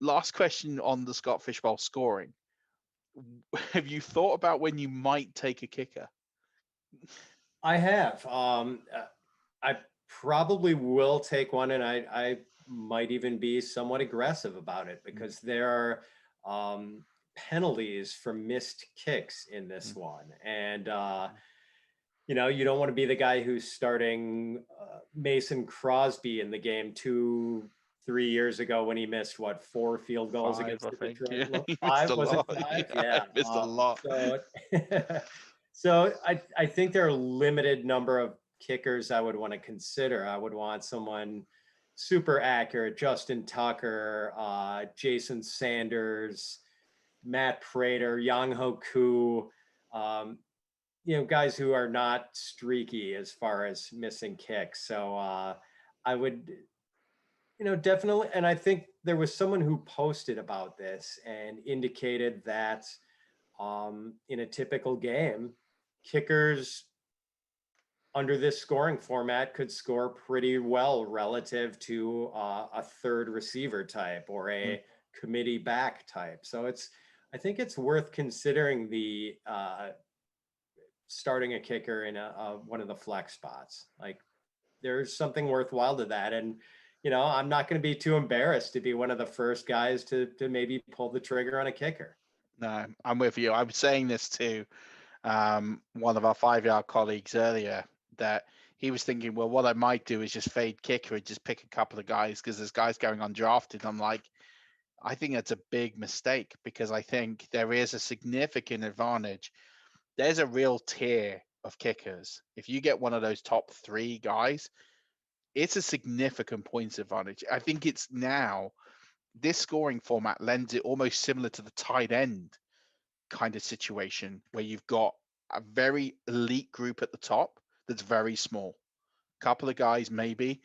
last question on the Scott Fishbowl scoring. Have you thought about when you might take a kicker? I have. I probably will take one, and I might even be somewhat aggressive about it, because there are penalties for missed kicks in this one. And, you don't want to be the guy who's starting Mason Crosby in the game 2-3 years ago when he missed 4 field goals 5, against I the think. Detroit. Yeah, he Five? missed a Was it lot. 5? Yeah, he missed a lot. So I think there are a limited number of kickers I would want to consider. I would want someone super accurate: Justin Tucker, Jason Sanders, Matt Prater, Yang Ho Koo, guys who are not streaky as far as missing kicks. So I would, definitely. And I think there was someone who posted about this and indicated that in a typical game, kickers under this scoring format could score pretty well relative to a third receiver type or a committee back type. So I think it's worth considering the starting a kicker in one of the flex spots. Like, there's something worthwhile to that. And, I'm not going to be too embarrassed to be one of the first guys to maybe pull the trigger on a kicker. No, I'm with you. I was saying this to one of our 5-yard colleagues earlier, that he was thinking, well, what I might do is just fade kicker and just pick a couple of guys because there's guys going undrafted. I'm like, I think that's a big mistake, because I think there is a significant advantage. There's a real tier of kickers. If you get one of those top 3 guys, it's a significant points advantage. I think it's now, this scoring format lends it almost similar to the tight end kind of situation, where you've got a very elite group at the top that's very small, couple of guys maybe,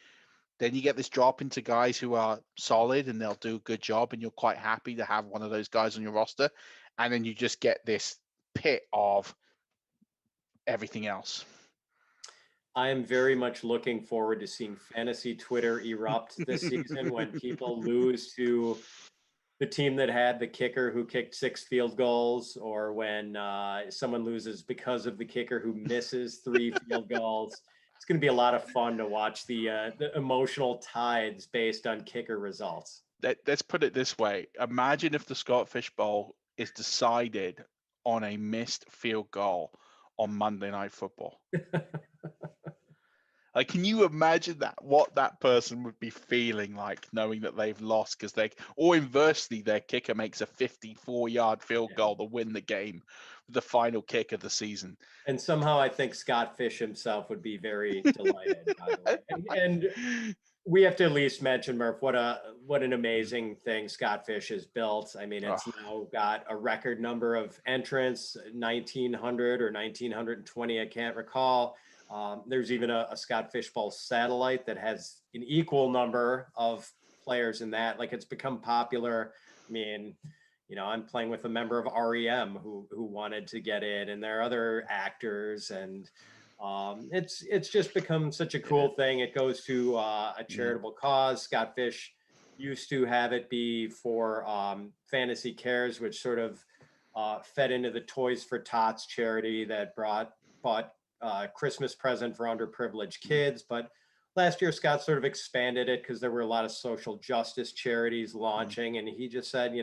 then you get this drop into guys who are solid and they'll do a good job, and you're quite happy to have one of those guys on your roster, and then you just get this pit of everything else. I am very much looking forward to seeing fantasy Twitter erupt this season when people lose to the team that had the kicker who kicked 6 field goals, or when someone loses because of the kicker who misses 3 field goals. It's going to be a lot of fun to watch the emotional tides based on kicker results. Let's put it this way. Imagine if the Scott Fish Bowl is decided on a missed field goal on Monday Night Football. Like, can you imagine what that person would be feeling like, knowing that they've lost or inversely, their kicker makes a 54-yard field goal to win the game, the final kick of the season. And somehow I think Scott Fish himself would be very delighted, by the way. And we have to at least mention, Murph, what an amazing thing Scott Fish has built. I mean, it's now got a record number of entrants, 1,900 or 1,920, I can't recall. There's even a Scott Fish Bowl satellite that has an equal number of players in that. Like, it's become popular. I mean, I'm playing with a member of REM who wanted to get in, and there are other actors, and it's just become such a cool thing. It goes to a charitable cause. Scott Fish used to have it be for Fantasy Cares, which sort of fed into the Toys for Tots charity that bought Christmas present for underprivileged kids. But last year, Scott sort of expanded it because there were a lot of social justice charities launching, and he just said,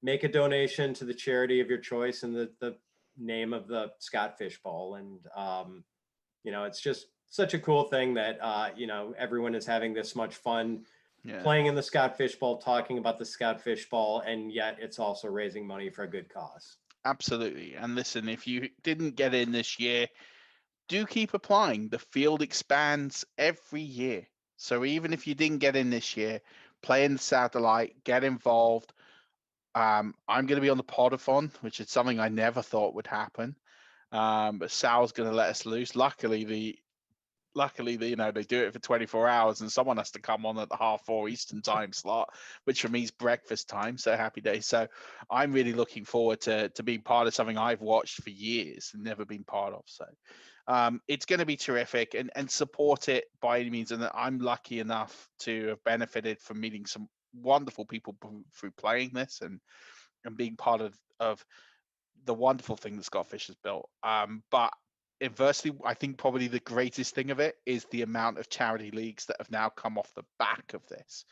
make a donation to the charity of your choice in the name of the Scott Fish Bowl. And, it's just such a cool thing that, everyone is having this much fun playing in the Scott Fish Bowl, talking about the Scott Fish Bowl, and yet it's also raising money for a good cause. Absolutely. And listen, if you didn't get in this year, do keep applying. The field expands every year. So even if you didn't get in this year, play in the satellite, get involved. I'm going to be on the Podathon, which is something I never thought would happen. But Sal's going to let us loose. Luckily, they do it for 24 hours, and someone has to come on at the 4:30 Eastern time slot, which for me is breakfast time. So happy days. So I'm really looking forward to being part of something I've watched for years and never been part of. So it's going to be terrific, and support it by any means. And I'm lucky enough to have benefited from meeting some wonderful people through playing this and being part of the wonderful thing that Scott Fish has built. But inversely, I think probably the greatest thing of it is the amount of charity leagues that have now come off the back of this.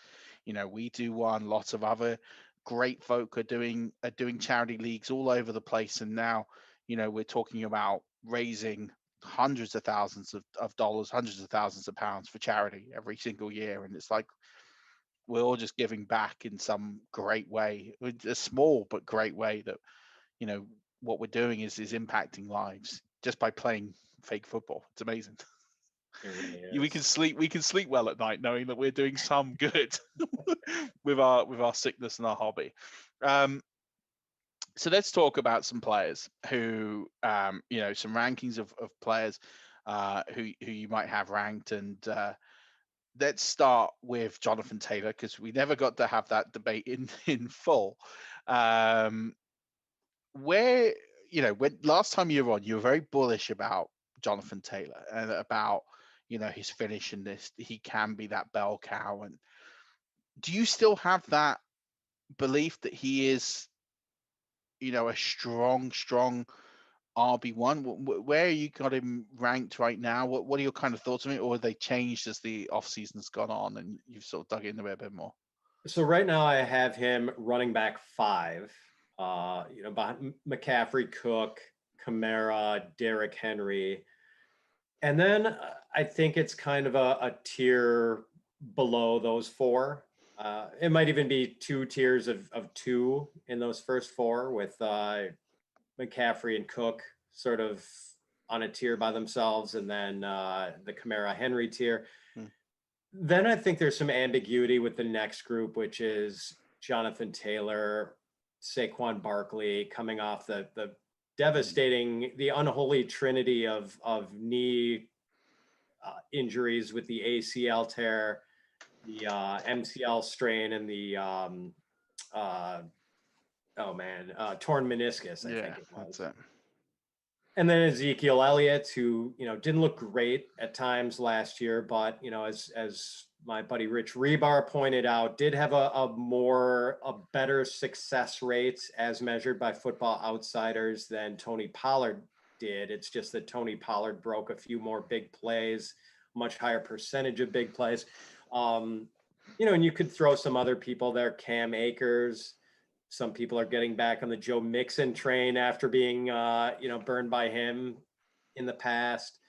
We do one, lots of other great folk are doing charity leagues all over the place. And now, we're talking about raising hundreds of thousands of dollars, hundreds of thousands of pounds for charity every single year. And it's like, we're all just giving back in some great way, a small but great way that, what we're doing is impacting lives just by playing fake football. It's amazing. It really is. We can sleep well at night knowing that we're doing some good with our sickness and our hobby. So let's talk about some players who, some rankings of players who you might have ranked. And let's start with Jonathan Taylor, because we never got to have that debate in full. Where, when last time you were on, you were very bullish about Jonathan Taylor and about, his finish in this. He can be that bell cow. And do you still have that belief that he is, a strong RB1? Where you got him ranked right now? What are your kind of thoughts on it? Or have they changed as the off season's gone on and you've sort of dug into it a bit more? So right now I have him running back 5, behind McCaffrey, Cook, Kamara, Derrick Henry. And then I think it's kind of a tier below those 4. It might even be 2 tiers of 2 in those first 4, with McCaffrey and Cook sort of on a tier by themselves, and then the Kamara Henry tier. Then I think there's some ambiguity with the next group, which is Jonathan Taylor, Saquon Barkley, coming off the devastating, the unholy trinity of knee injuries with the ACL tear, the MCL strain, and the torn meniscus, I think it was. That's it. And then Ezekiel Elliott, who, didn't look great at times last year, but, as my buddy Rich Rebar pointed out, did have a better success rate as measured by Football Outsiders than Tony Pollard did. It's just that Tony Pollard broke a few more big plays, much higher percentage of big plays. And you could throw some other people there, Cam Akers. Some people are getting back on the Joe Mixon train after being, burned by him in the past.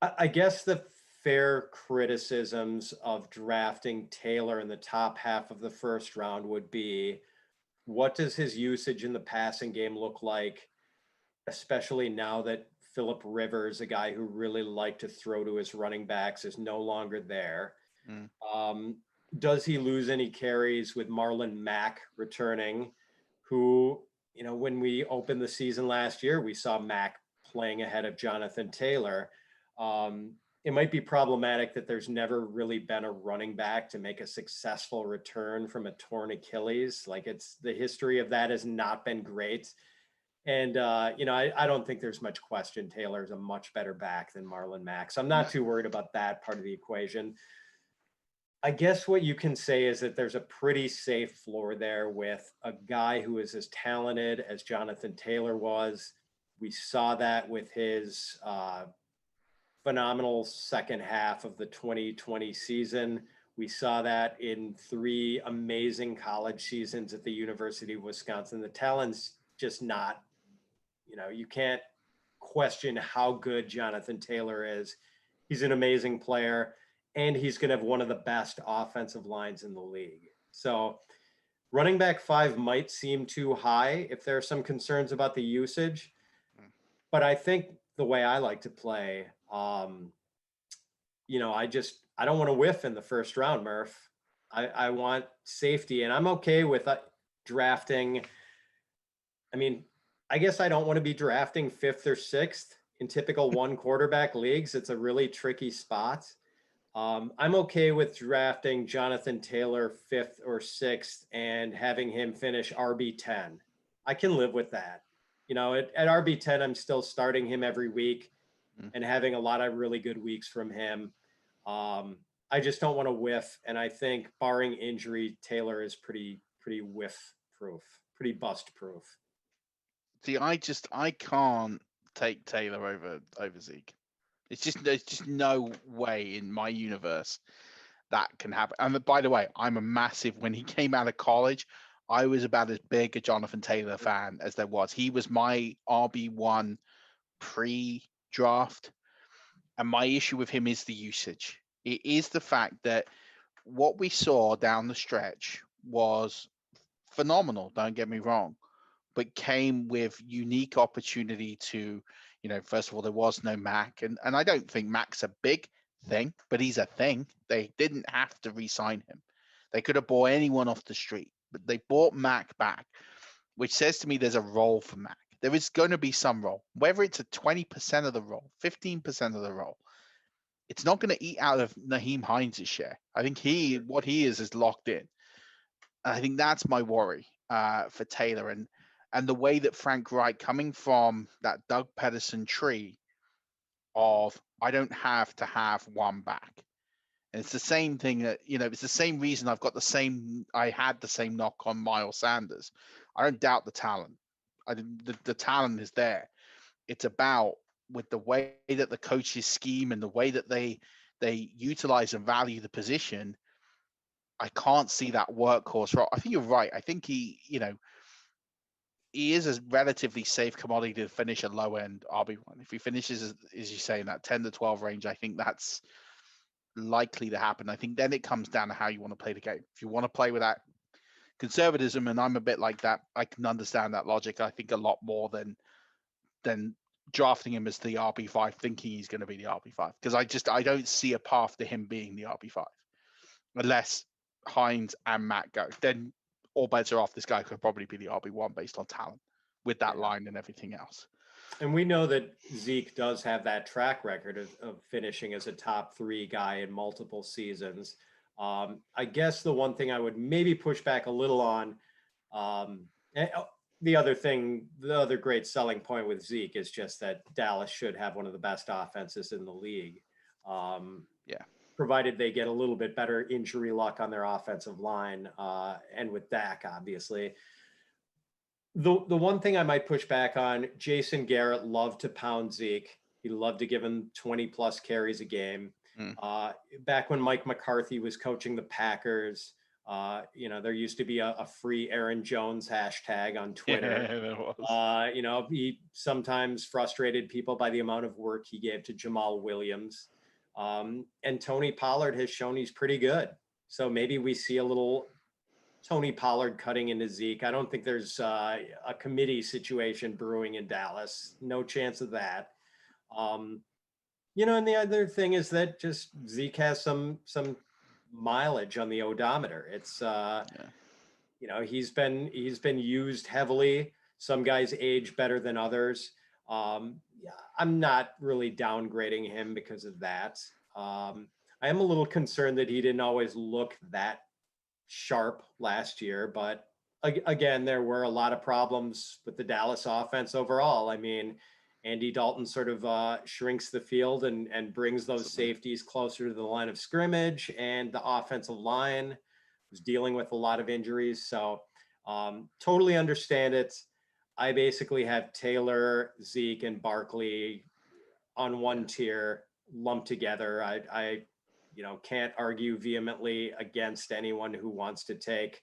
I guess the fair criticisms of drafting Taylor in the top half of the first round would be, what does his usage in the passing game look like, especially now that Phillip Rivers, a guy who really liked to throw to his running backs, is no longer there? Does he lose any carries with Marlon Mack returning, who, when we opened the season last year, we saw Mack playing ahead of Jonathan Taylor. It might be problematic that there's never really been a running back to make a successful return from a torn Achilles. Like, it's the history of that has not been great. And, I don't think there's much question Taylor's a much better back than Marlon Mack. So I'm not too worried about that part of the equation. I guess what you can say is that there's a pretty safe floor there with a guy who is as talented as Jonathan Taylor was. We saw that with his phenomenal second half of the 2020 season. We saw that in 3 amazing college seasons at the University of Wisconsin. The talent's just not, you can't question how good Jonathan Taylor is. He's an amazing player, and he's going to have one of the best offensive lines in the league. So running back 5 might seem too high if there are some concerns about the usage, but I think the way I like to play, I don't want to whiff in the first round, Murph. I want safety, and I'm okay with drafting. I mean, I guess I don't want to be drafting 5th or 6th in typical 1 quarterback leagues. It's a really tricky spot. I'm okay with drafting Jonathan Taylor 5th or 6th and having him finish RB10. I can live with that. At RB10, I'm still starting him every week and having a lot of really good weeks from him. I just don't want to whiff. And I think barring injury, Taylor is pretty whiff proof, pretty bust proof. See, I can't take Taylor over Zeke. There's just no way in my universe that can happen. And by the way, I'm a massive, when he came out of college, I was about as big a Jonathan Taylor fan as there was. He was my RB1 pre-draft. And my issue with him is the usage. It is the fact that what we saw down the stretch was phenomenal, don't get me wrong, but came with unique opportunity to, first of all, there was no Mac. And I don't think Mac's a big thing, but he's a thing. They didn't have to re-sign him. They could have bought anyone off the street, but they bought Mac back, which says to me there's a role for Mac. There is going to be some role, whether it's a 20% of the role, 15% of the role. It's not going to eat out of Naheem Hines' share. I think what he is locked in. And I think that's my worry for Taylor. And the way that Frank Reich, coming from that Doug Pederson tree of, I don't have to have one back. And it's the same thing that, it's the same reason I had the same knock on Miles Sanders. I don't doubt the talent. The talent is there. It's about, with the way that the coaches scheme and the way that they utilize and value the position, I can't see that workhorse role. I think you're right. I think he is a relatively safe commodity to finish a low end RB1. If he finishes, as you say, in that 10 to 12 range, I think that's likely to happen. I think then it comes down to how you want to play the game. If you want to play with that conservatism, and I'm a bit like that, I can understand that logic. I think a lot more than drafting him as the RB5, thinking he's going to be the RB5, because I don't see a path to him being the RB5 unless Hines and Matt go. Then all bets are off. This guy could probably be the RB1 based on talent with that line and everything else. And we know that Zeke does have that track record of finishing as a top 3 guy in multiple seasons. I guess the one thing I would maybe push back a little on, the other great selling point with Zeke is just that Dallas should have one of the best offenses in the league. Provided they get a little bit better injury luck on their offensive line, and with Dak, obviously. The one thing I might push back on, Jason Garrett loved to pound Zeke. He loved to give him 20 plus carries a game. Back when Mike McCarthy was coaching the Packers, There used to be a free Aaron Jones hashtag on Twitter. Yeah, there was. He sometimes frustrated people by the amount of work he gave to Jamal Williams. And Tony Pollard has shown he's pretty good. So maybe we see a little Tony Pollard cutting into Zeke. I don't think there's a committee situation brewing in Dallas. No chance of that. And the other thing is that just Zeke has some mileage on the odometer. It's he's been used heavily. Some guys age better than others. I'm not really downgrading him because of that. I am a little concerned that he didn't always look that sharp last year, but again, there were a lot of problems with the Dallas offense overall. I mean, Andy Dalton sort of shrinks the field and brings those safeties closer to the line of scrimmage, and the offensive line was dealing with a lot of injuries. So totally understand it. I basically have Taylor, Zeke, and Barkley on one tier lumped together. I can't argue vehemently against anyone who wants to take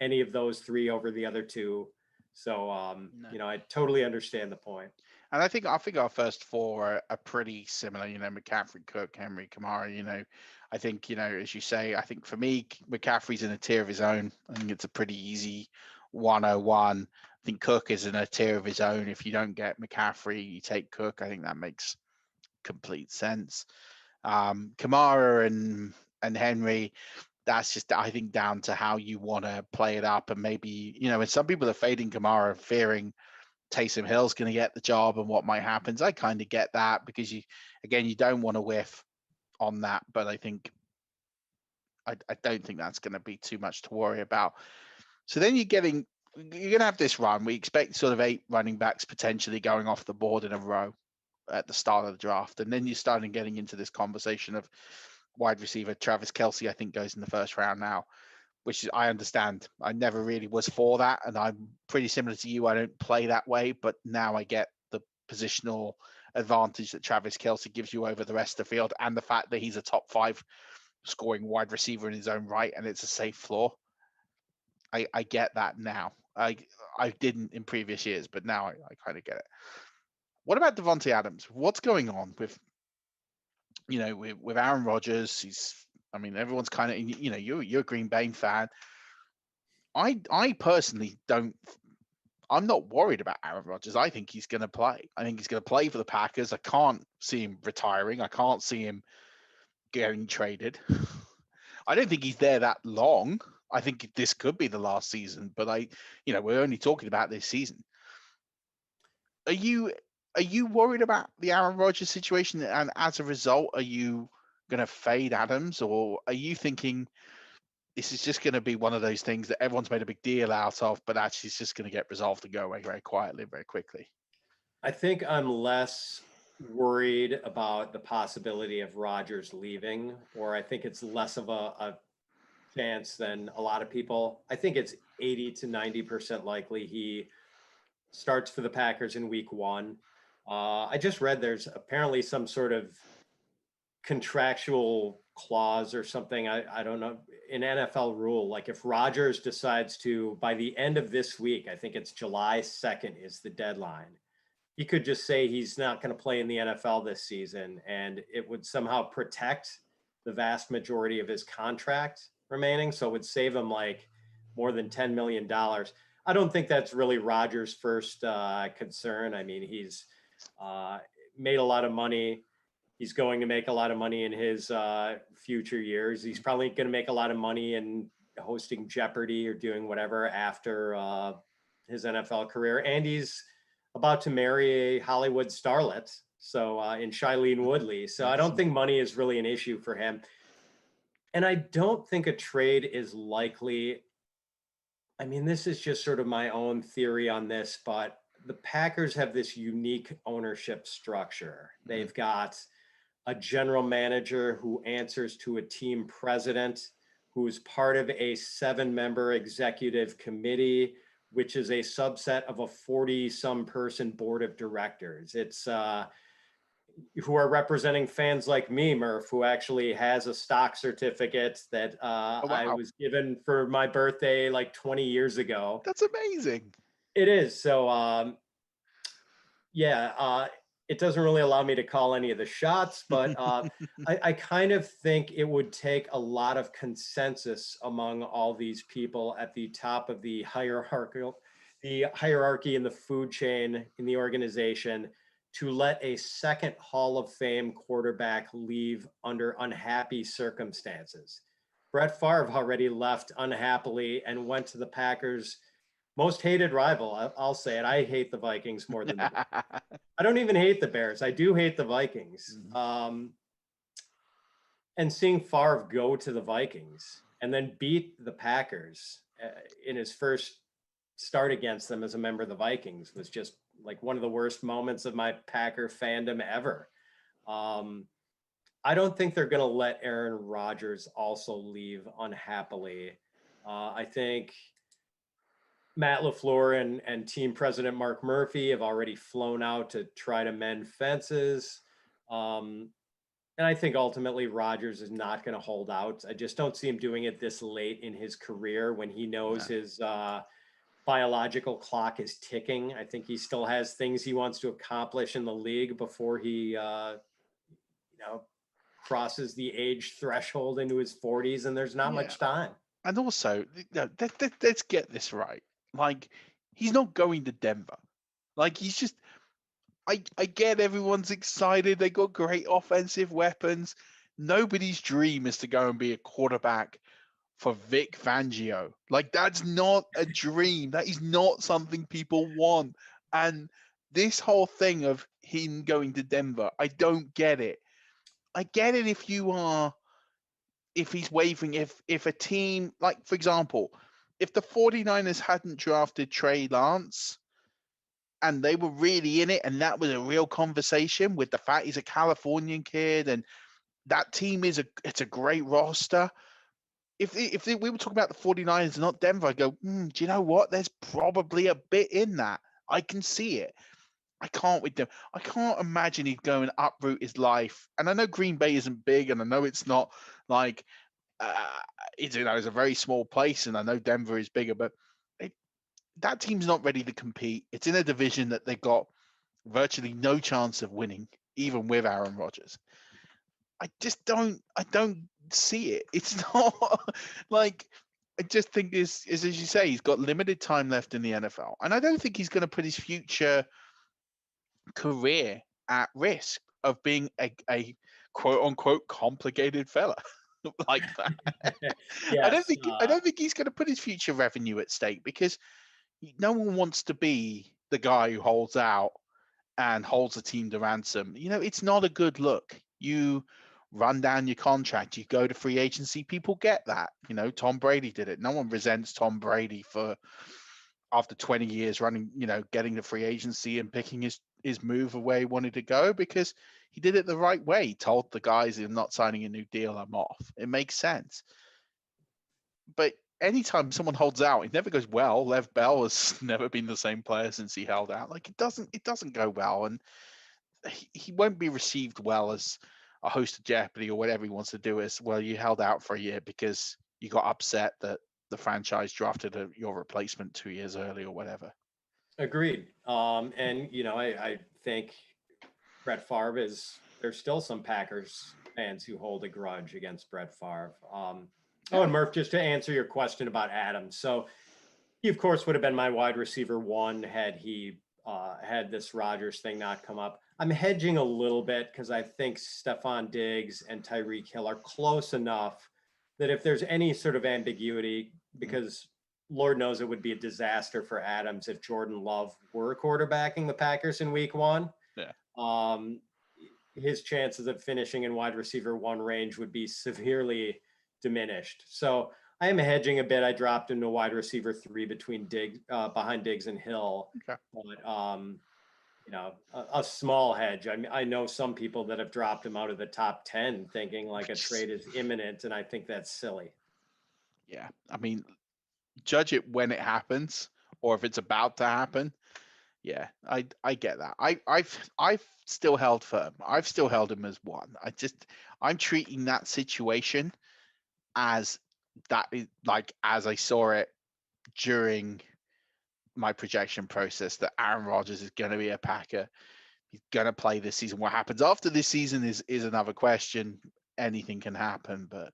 any of those three over the other two. So, I totally understand the point. And I think our first four are pretty similar, McCaffrey, Cook, Henry, Kamara, I think, as you say, I think for me, McCaffrey's in a tier of his own. I think it's a pretty easy 101. I think Cook is in a tier of his own. If you don't get McCaffrey, you take Cook. I think that makes complete sense. Kamara and Henry, that's just, I think, down to how you want to play it up. And maybe, and some people are fading Kamara, fearing Taysom Hill's going to get the job and what might happen. I kind of get that, because you don't want to whiff on that. But I think, I don't think that's going to be too much to worry about. So then you're going to have this run. We expect sort of 8 running backs potentially going off the board in a row at the start of the draft. And then you're starting getting into this conversation of wide receiver. Travis Kelce, I think, goes in the first round now, which is, I understand. I never really was for that. And I'm pretty similar to you. I don't play that way, but now I get the positional advantage that Travis Kelce gives you over the rest of the field, and the fact that he's a top 5 scoring wide receiver in his own right, and it's a safe floor. I get that now. I didn't in previous years, but now I kind of get it. What about Devontae Adams? What's going on with Aaron Rodgers? Everyone's kind of, you're a Green Bay fan. I personally don't. I'm not worried about Aaron Rodgers. I think he's going to play. I think he's going to play for the Packers. I can't see him retiring. I can't see him getting traded. I don't think he's there that long. I think this could be the last season, but we're only talking about this season. Are you worried about the Aaron Rodgers situation, and as a result, are you going to fade Adams, or are you thinking this is just going to be one of those things that everyone's made a big deal out of, but actually it's just going to get resolved and go away very quietly, very quickly? I think I'm less worried about the possibility of Rodgers leaving, or I think it's less of a chance than a lot of people. I think it's 80 to 90% likely he starts for the Packers in week 1. I just read there's apparently some sort of contractual clause or something. I don't know, in NFL rule, like if Rodgers decides to, by the end of this week, I think it's July 2nd is the deadline, he could just say he's not going to play in the NFL this season, and it would somehow protect the vast majority of his contract remaining. So it would save him like more than $10 million. I don't think that's really Rodgers' first concern. I mean, he's made a lot of money. He's going to make a lot of money in his future years. He's probably going to make a lot of money in hosting Jeopardy or doing whatever after his NFL career. And he's about to marry a Hollywood starlet, so in Shailene Woodley. So I don't think money is really an issue for him. And I don't think a trade is likely. I mean, this is just sort of my own theory on this, but the Packers have this unique ownership structure. They've got a general manager who answers to a team president, who's part of a 7-member executive committee, which is a subset of a 40-some person board of directors. It's, who are representing fans like me, Murph, who actually has a stock certificate that Oh, I wow. was given for my birthday like 20 years ago. That's amazing. It is. So, it doesn't really allow me to call any of the shots, but I kind of think it would take a lot of consensus among all these people at the top of the hierarchy in the food chain in the organization to let a second Hall of Fame quarterback leave under unhappy circumstances. Brett Favre already left unhappily and went to the Packers' most hated rival. I'll say it. I hate the Vikings more than the Bears. I don't even hate the Bears. I do hate the Vikings. And seeing Favre go to the Vikings and then beat the Packers in his first start against them as a member of the Vikings was just like one of the worst moments of my Packer fandom ever. I don't think they're going to let Aaron Rodgers also leave unhappily. I think Matt LaFleur and team president Mark Murphy have already flown out to try to mend fences. And I think ultimately Rodgers is not going to hold out. I just don't see him doing it this late in his career when he knows his biological clock is ticking. I think he still has things he wants to accomplish in the league before he, crosses the age threshold into his 40s, and there's not much time. And also, let's get this right. Like, he's not going to Denver. Like, he's just. I get everyone's excited. They got great offensive weapons. Nobody's dream is to go and be a quarterback for Vic Fangio. Like, that's not a dream. That is not something people want. And this whole thing of him going to Denver, I don't get it. I get it if he's wavering, if a team, like, for example, if the 49ers hadn't drafted Trey Lance and they were really in it, and that was a real conversation with the fact he's a Californian kid and that team it's a great roster. If we were talking about the 49ers and not Denver, I go, do you know what? There's probably a bit in that. I can see it. I can't with them. I can't imagine he's going to uproot his life. And I know Green Bay isn't big, and I know it's not like it's a very small place, and I know Denver is bigger, but that team's not ready to compete. It's in a division that they've got virtually no chance of winning, even with Aaron Rodgers. I don't see it. It's not like, I just think is as you say, he's got limited time left in the NFL. And I don't think he's going to put his future career at risk of being a quote unquote complicated fella like that. Yes, I don't think he's going to put his future revenue at stake, because no one wants to be the guy who holds out and holds a team to ransom. It's not a good look. You run down your contract, you go to free agency, people get that. Tom Brady did it. No one resents Tom Brady for, after 20 years running, getting the free agency and picking his move of where he wanted to go, because he did it the right way. He told the guys, I'm not signing a new deal, I'm off. It makes sense. But anytime someone holds out, it never goes well. Lev Bell has never been the same player since he held out. Like, it doesn't go well, and he won't be received well as a host of Jeopardy or whatever he wants to do. As well, you held out for a year because you got upset that the franchise drafted your replacement 2 years early or whatever. Agreed. And I think Brett Favre there's still some Packers fans who hold a grudge against Brett Favre. And Murph, just to answer your question about Adams. So he, of course, would have been my wide receiver one had he had this Rodgers thing not come up. I'm hedging a little bit because I think Stephon Diggs and Tyreek Hill are close enough that if there's any sort of ambiguity, because Lord knows it would be a disaster for Adams if Jordan Love were quarterbacking the Packers in week one. Yeah. His chances of finishing in wide receiver one range would be severely diminished. So I am hedging a bit. I dropped into wide receiver 3 behind Diggs and Hill. Okay. But a small hedge. I know some people that have dropped him out of the top 10 thinking like a trade is imminent, and I think that's silly. Yeah. I mean, judge it when it happens, or if it's about to happen. Yeah, I get that. I've still held firm. I've still held him as one. I'm treating that situation as that is like as I saw it during my projection process, that Aaron Rodgers is going to be a Packer. He's going to play this season. What happens after this season is another question. Anything can happen, but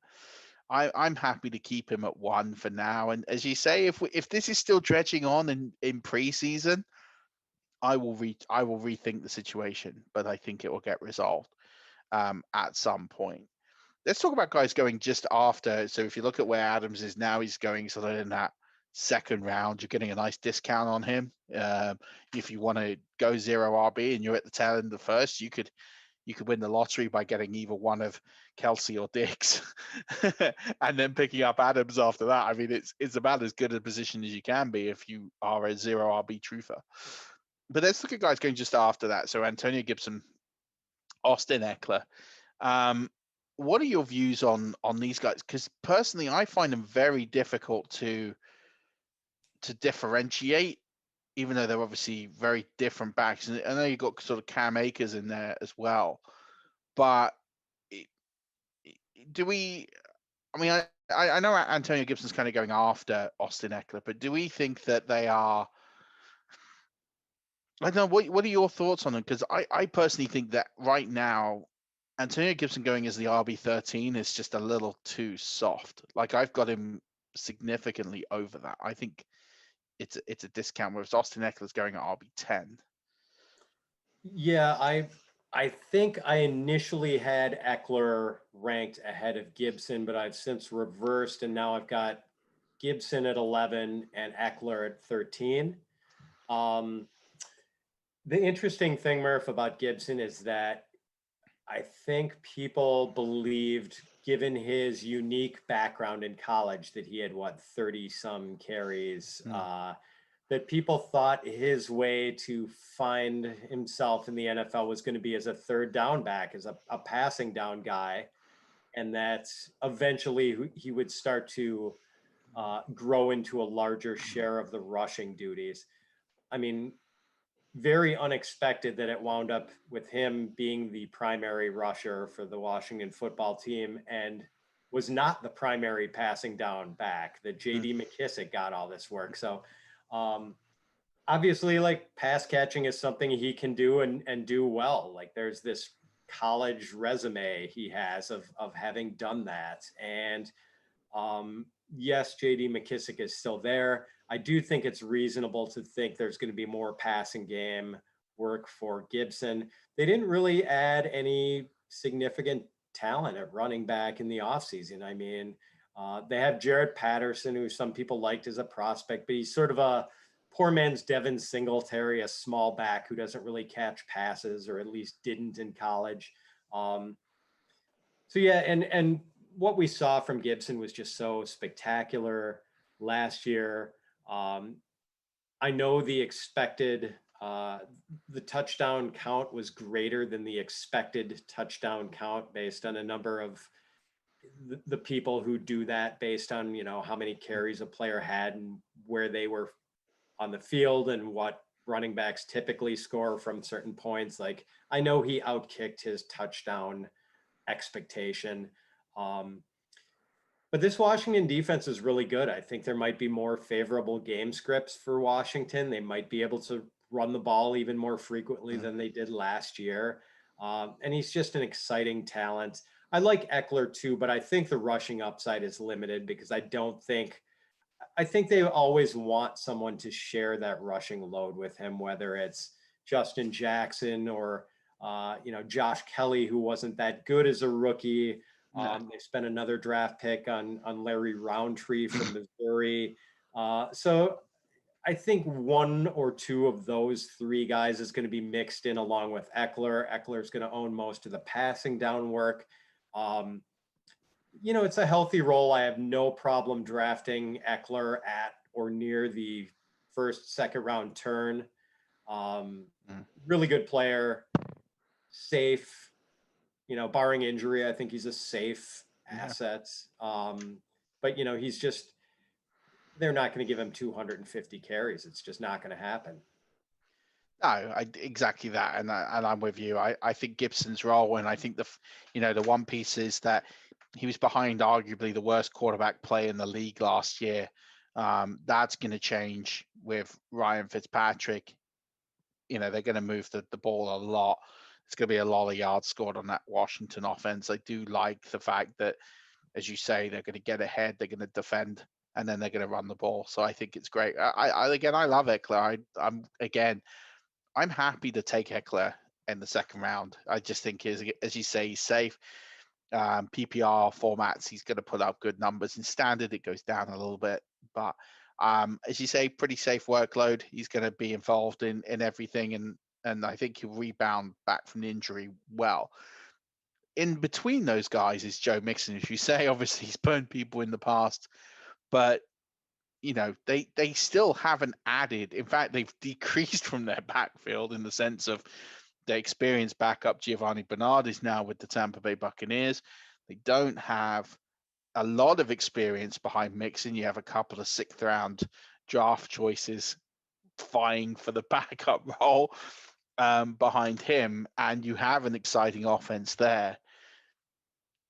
I'm happy to keep him at one for now. And as you say, if this is still dredging on in preseason, I will rethink the situation, but I think it will get resolved at some point. Let's talk about guys going just after. So if you look at where Adams is now, he's going sort of in that second round. You're getting a nice discount on him. If you want to go zero RB and you're at the tail end of the first, you could win the lottery by getting either one of Kelsey or Diggs, and then picking up Adams after that. I mean, it's about as good a position as you can be if you are a zero RB truther. But let's look at guys going just after that. So Antonio Gibson, Austin Eckler. What are your views on these guys? Because personally, I find them very difficult to differentiate, even though they're obviously very different backs. And I know you've got sort of Cam Akers in there as well. But do we? I mean, I know Antonio Gibson's kind of going after Austin Eckler, but do we think that they are? I don't know. What are your thoughts on them? Because I personally think that right now, Antonio Gibson going as the RB13 is just a little too soft. Like I've got him significantly over that. I think it's a discount, whereas Austin Eckler's going at RB10. Yeah, I think I initially had Eckler ranked ahead of Gibson, but I've since reversed, and now I've got Gibson at 11 and Eckler at 13. The interesting thing, Murph, about Gibson is that I think people believed, given his unique background in college, that he had 30 some carries, that people thought his way to find himself in the NFL was going to be as a third down back, as a passing down guy. And that eventually he would start to grow into a larger share of the rushing duties. I mean, very unexpected that it wound up with him being the primary rusher for the Washington football team and was not the primary passing down back. That JD McKissick got all this work. So obviously, like, pass catching is something he can do and do well. Like, there's this college resume he has of having done that. And yes, JD McKissick is still there. I do think it's reasonable to think there's going to be more passing game work for Gibson. They didn't really add any significant talent at running back in the offseason. I mean, they have Jarrett Patterson, who some people liked as a prospect, but he's sort of a poor man's Devin Singletary, a small back who doesn't really catch passes, or at least didn't in college. So yeah, and what we saw from Gibson was just so spectacular last year. I know the expected, the touchdown count was greater than the expected touchdown count based on a number of the people who do that based on, how many carries a player had and where they were on the field and what running backs typically score from certain points. Like, I know he outkicked his touchdown expectation. But this Washington defense is really good. I think there might be more favorable game scripts for Washington. They might be able to run the ball even more frequently than they did last year. And he's just an exciting talent. I like Eckler too, but I think the rushing upside is limited because I think they always want someone to share that rushing load with him, whether it's Justin Jackson or, Josh Kelly, who wasn't that good as a rookie. They spent another draft pick on Larry Roundtree from Missouri. So I think one or two of those three guys is going to be mixed in along with Eckler. Eckler is going to own most of the passing down work. It's a healthy role. I have no problem drafting Eckler at or near the second round turn. Really good player, safe, barring injury. I think he's a safe asset. But they're not going to give him 250 carries. It's just not going to happen. No, exactly that, and I'm with you. I think Gibson's role, and I think the one piece is that he was behind arguably the worst quarterback play in the league last year. That's going to change with Ryan Fitzpatrick. They're going to move the ball a lot. It's going to be a lot of yards scored on that Washington offense. I do like the fact that, as you say, they're going to get ahead, they're going to defend, and then they're going to run the ball. So I think it's great. I love Eckler. I'm happy to take Eckler in the second round. I just think, as you say, he's safe. PPR formats, he's going to put up good numbers. In standard, it goes down a little bit, but as you say, pretty safe workload. He's going to be involved in everything, and I think he'll rebound back from the injury well. In between those guys is Joe Mixon, as you say. Obviously, he's burned people in the past, but they still haven't added. In fact, they've decreased from their backfield in the sense of the experienced backup Giovanni Bernard is now with the Tampa Bay Buccaneers. They don't have a lot of experience behind Mixon. You have a couple of sixth round draft choices vying for the backup role behind him, and you have an exciting offense there.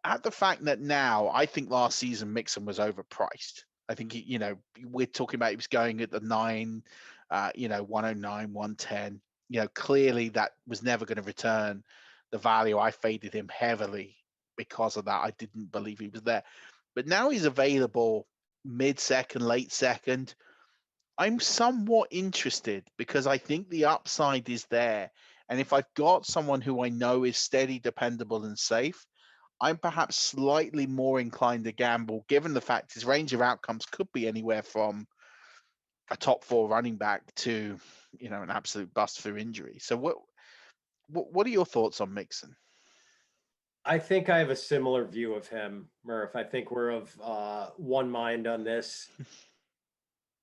At the fact that now, I think last season Mixon was overpriced. I think we're talking about he was going at the 109, 110. Clearly that was never going to return the value. I faded him heavily because of that. I didn't believe he was there. But now he's available mid-second, late second. I'm somewhat interested because I think the upside is there. And if I've got someone who I know is steady, dependable, and safe, I'm perhaps slightly more inclined to gamble, given the fact his range of outcomes could be anywhere from a top 4 running back to, an absolute bust through injury. So what are your thoughts on Mixon? I think I have a similar view of him, Murph. I think we're of one mind on this.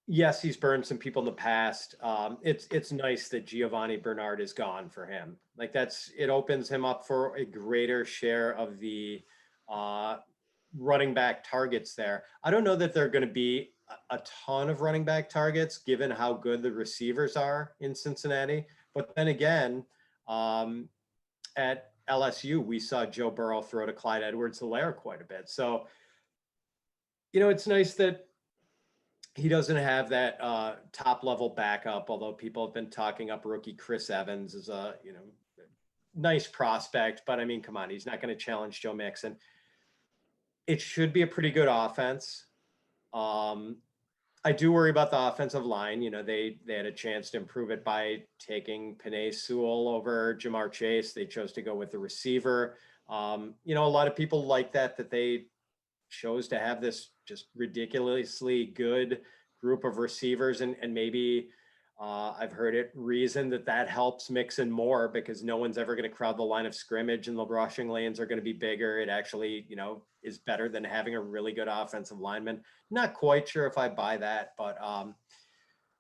Yes, he's burned some people in the past. It's nice that Giovanni Bernard is gone for him. Like it opens him up for a greater share of the running back targets there. I don't know that they're going to be a ton of running back targets given how good the receivers are in Cincinnati. But then again, at LSU, we saw Joe Burrow throw to Clyde Edwards-Helaire quite a bit. So, it's nice that he doesn't have that top level backup, although people have been talking up rookie Chris Evans as a, nice prospect. But I mean, come on, he's not going to challenge Joe Mixon. It should be a pretty good offense. I do worry about the offensive line. They had a chance to improve it by taking Penei Sewell over Jamar Chase. They chose to go with the receiver. A lot of people like that they chose to have this just ridiculously good group of receivers. And maybe I've heard it reasoned that helps Mixon more because no one's ever going to crowd the line of scrimmage and the rushing lanes are going to be bigger. It actually, is better than having a really good offensive lineman. Not quite sure if I buy that, but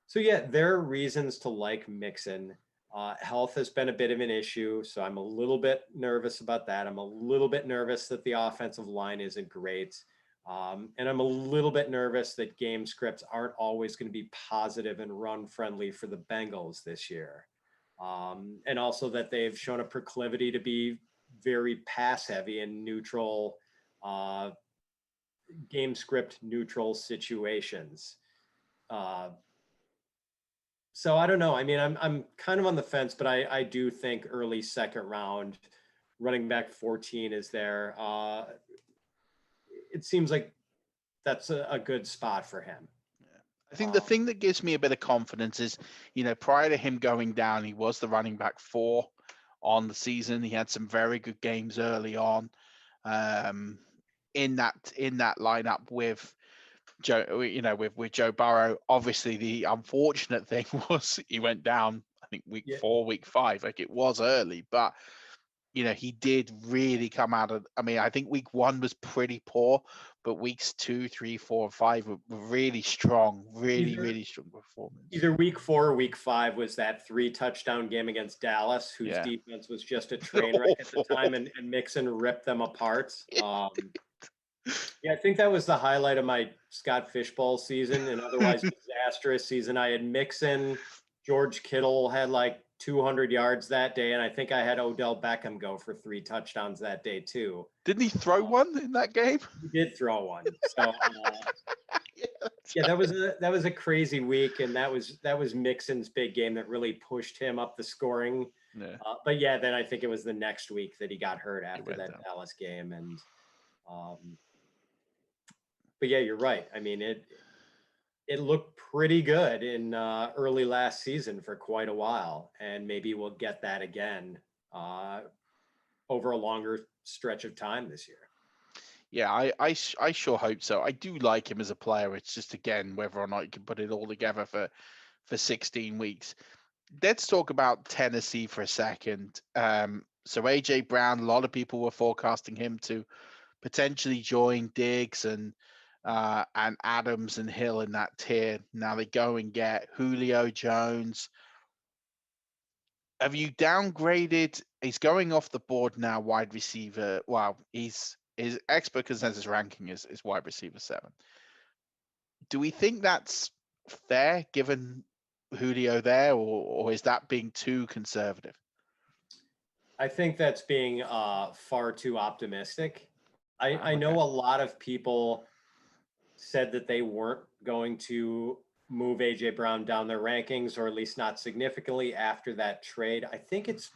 so yeah, there are reasons to like Mixon. Health has been a bit of an issue, so I'm a little bit nervous about that. I'm a little bit nervous that the offensive line isn't great. And I'm a little bit nervous that game scripts aren't always going to be positive and run friendly for the Bengals this year. And also that they've shown a proclivity to be very pass heavy and neutral, game script neutral situations. So I don't know. I mean, I'm kind of on the fence, but I do think early second round running back 14 is there. It seems like that's a good spot for him. I think the thing that gives me a bit of confidence is, prior to him going down, he was the running back 4 on the season. He had some very good games early on in that lineup with Joe, with Joe Burrow. Obviously, the unfortunate thing was he went down, I think week 4, week 5, like it was early, but he did really come out of, I think week 1 was pretty poor, but weeks 2, 3, 4, and 5 were really strong, really strong performance. Either week 4 or week 5 was that 3 touchdown game against Dallas, whose defense was just a train wreck at the time, and Mixon ripped them apart. I think that was the highlight of my Scott Fishbowl season, an otherwise disastrous season. I had Mixon, George Kittle had like 200 yards that day, and I think I had Odell Beckham go for 3 touchdowns that day too. Didn't he throw one in that game? He did throw one. So Yeah, that was a crazy week, and that was Mixon's big game that really pushed him up the scoring. yeah. But yeah, then I think it was the next week that he got hurt after that down. Dallas game, and but yeah, you're right. I mean, it looked pretty good in early last season for quite a while, and maybe we'll get that again over a longer stretch of time this year. Yeah, I sure hope so. I do like him as a player. It's just, again, whether or not you can put it all together for 16 weeks. Let's talk about Tennessee for a second. So AJ Brown, a lot of people were forecasting him to potentially join Diggs and Adams and Hill in that tier. Now they go and get Julio Jones. Have you downgraded? He's going off the board now, wide receiver. Well, his expert consensus ranking is wide receiver 7. Do we think that's fair given Julio there, or is that being too conservative? I think that's being far too optimistic. I know Okay. a lot of people said that they weren't going to move AJ Brown down their rankings, or at least not significantly after that trade. I think it's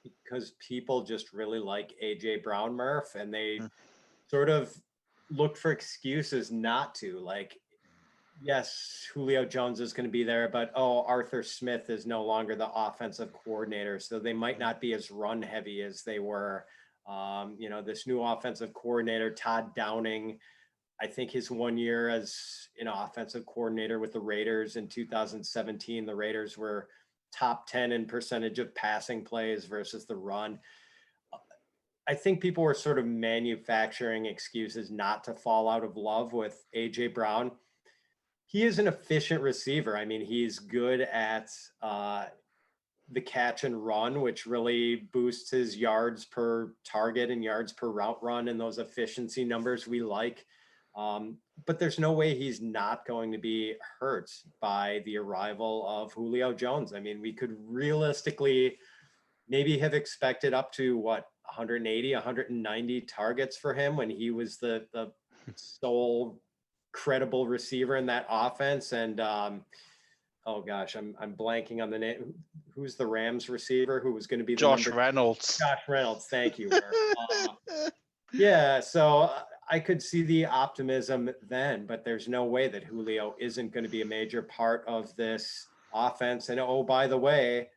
because people just really like AJ Brown, Murph, and they sort of looked for excuses not to. Like, yes, Julio Jones is going to be there, but Arthur Smith is no longer the offensive coordinator, so they might not be as run heavy as they were. This new offensive coordinator, Todd Downing, I think his 1 year as offensive coordinator with the Raiders in 2017, the Raiders were top 10 in percentage of passing plays versus the run. I think people were sort of manufacturing excuses not to fall out of love with AJ Brown. He is an efficient receiver. I mean, he's good at the catch and run, which really boosts his yards per target and yards per route run and those efficiency numbers we like. But there's no way he's not going to be hurt by the arrival of Julio Jones. I mean, we could realistically maybe have expected up to 180, 190 targets for him when he was the sole credible receiver in that offense. And oh gosh, I'm blanking on the name. Who's the Rams receiver who was going to be Josh Reynolds? Josh Reynolds. Thank you. Yeah, so I could see the optimism then, but there's no way that Julio isn't going to be a major part of this offense. And oh, by the way,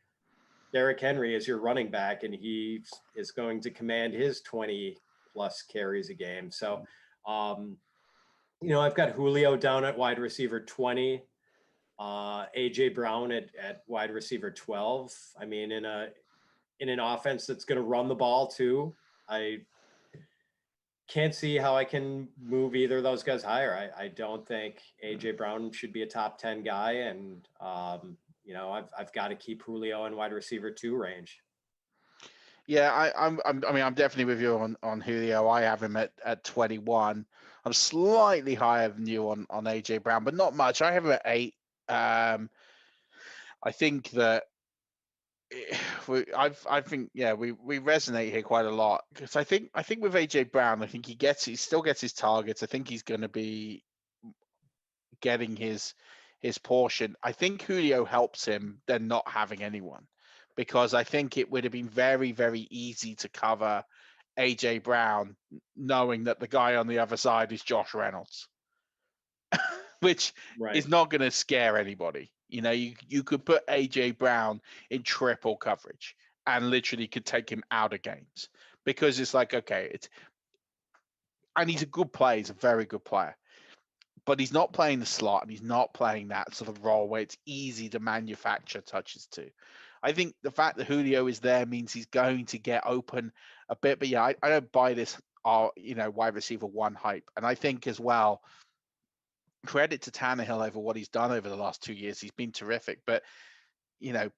Derrick Henry is your running back, and he is going to command his 20 plus carries a game. So, I've got Julio down at wide receiver 20, AJ Brown at wide receiver 12. I mean, in an offense that's going to run the ball too, I can't see how I can move either of those guys higher. I don't think AJ Brown should be a top 10 guy, and I've got to keep Julio in wide receiver 2 range. Yeah, I'm definitely with you on Julio. I have him at 21. I'm slightly higher than you on AJ Brown, but not much. I have him at 8. I think that we resonate here quite a lot, because I think with AJ Brown, I think he still gets his targets. I think he's going to be getting his portion. I think Julio helps him than not having anyone, because I think it would have been very, very easy to cover AJ Brown knowing that the guy on the other side is Josh Reynolds, which is not going to scare anybody. You could put AJ Brown in triple coverage and literally could take him out of games, because it's like, okay, and he's a good player. He's a very good player, but he's not playing the slot, and he's not playing that sort of role where it's easy to manufacture touches to. I think the fact that Julio is there means he's going to get open a bit, but yeah, I don't buy this, wide receiver 1 hype. And I think as well, credit to Tannehill over what he's done over the last 2 years. He's been terrific, but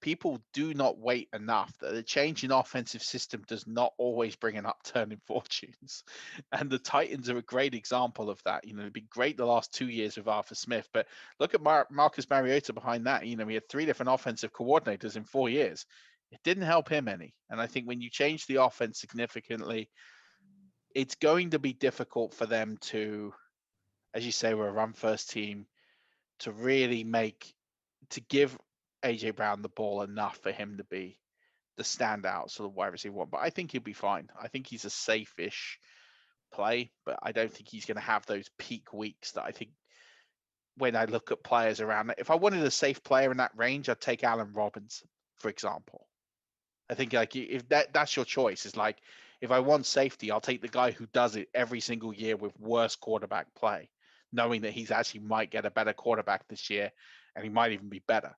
people do not wait enough. That the change in offensive system does not always bring an upturn in fortunes. And the Titans are a great example of that. It'd be great the last 2 years with Arthur Smith, but look at Marcus Mariota behind that. We had 3 different offensive coordinators in 4 years. It didn't help him any. And I think when you change the offense significantly, it's going to be difficult for them to, as you say, we're a run first team, to really to give AJ Brown the ball enough for him to be the standout sort of wide receiver one. But I think he'll be fine. I think he's a safe-ish play, but I don't think he's going to have those peak weeks that I think when I look at players around. If I wanted a safe player in that range, I'd take Allen Robinson, for example. I think like if that's your choice, is like if I want safety, I'll take the guy who does it every single year with worse quarterback play, knowing that he's actually might get a better quarterback this year, and he might even be better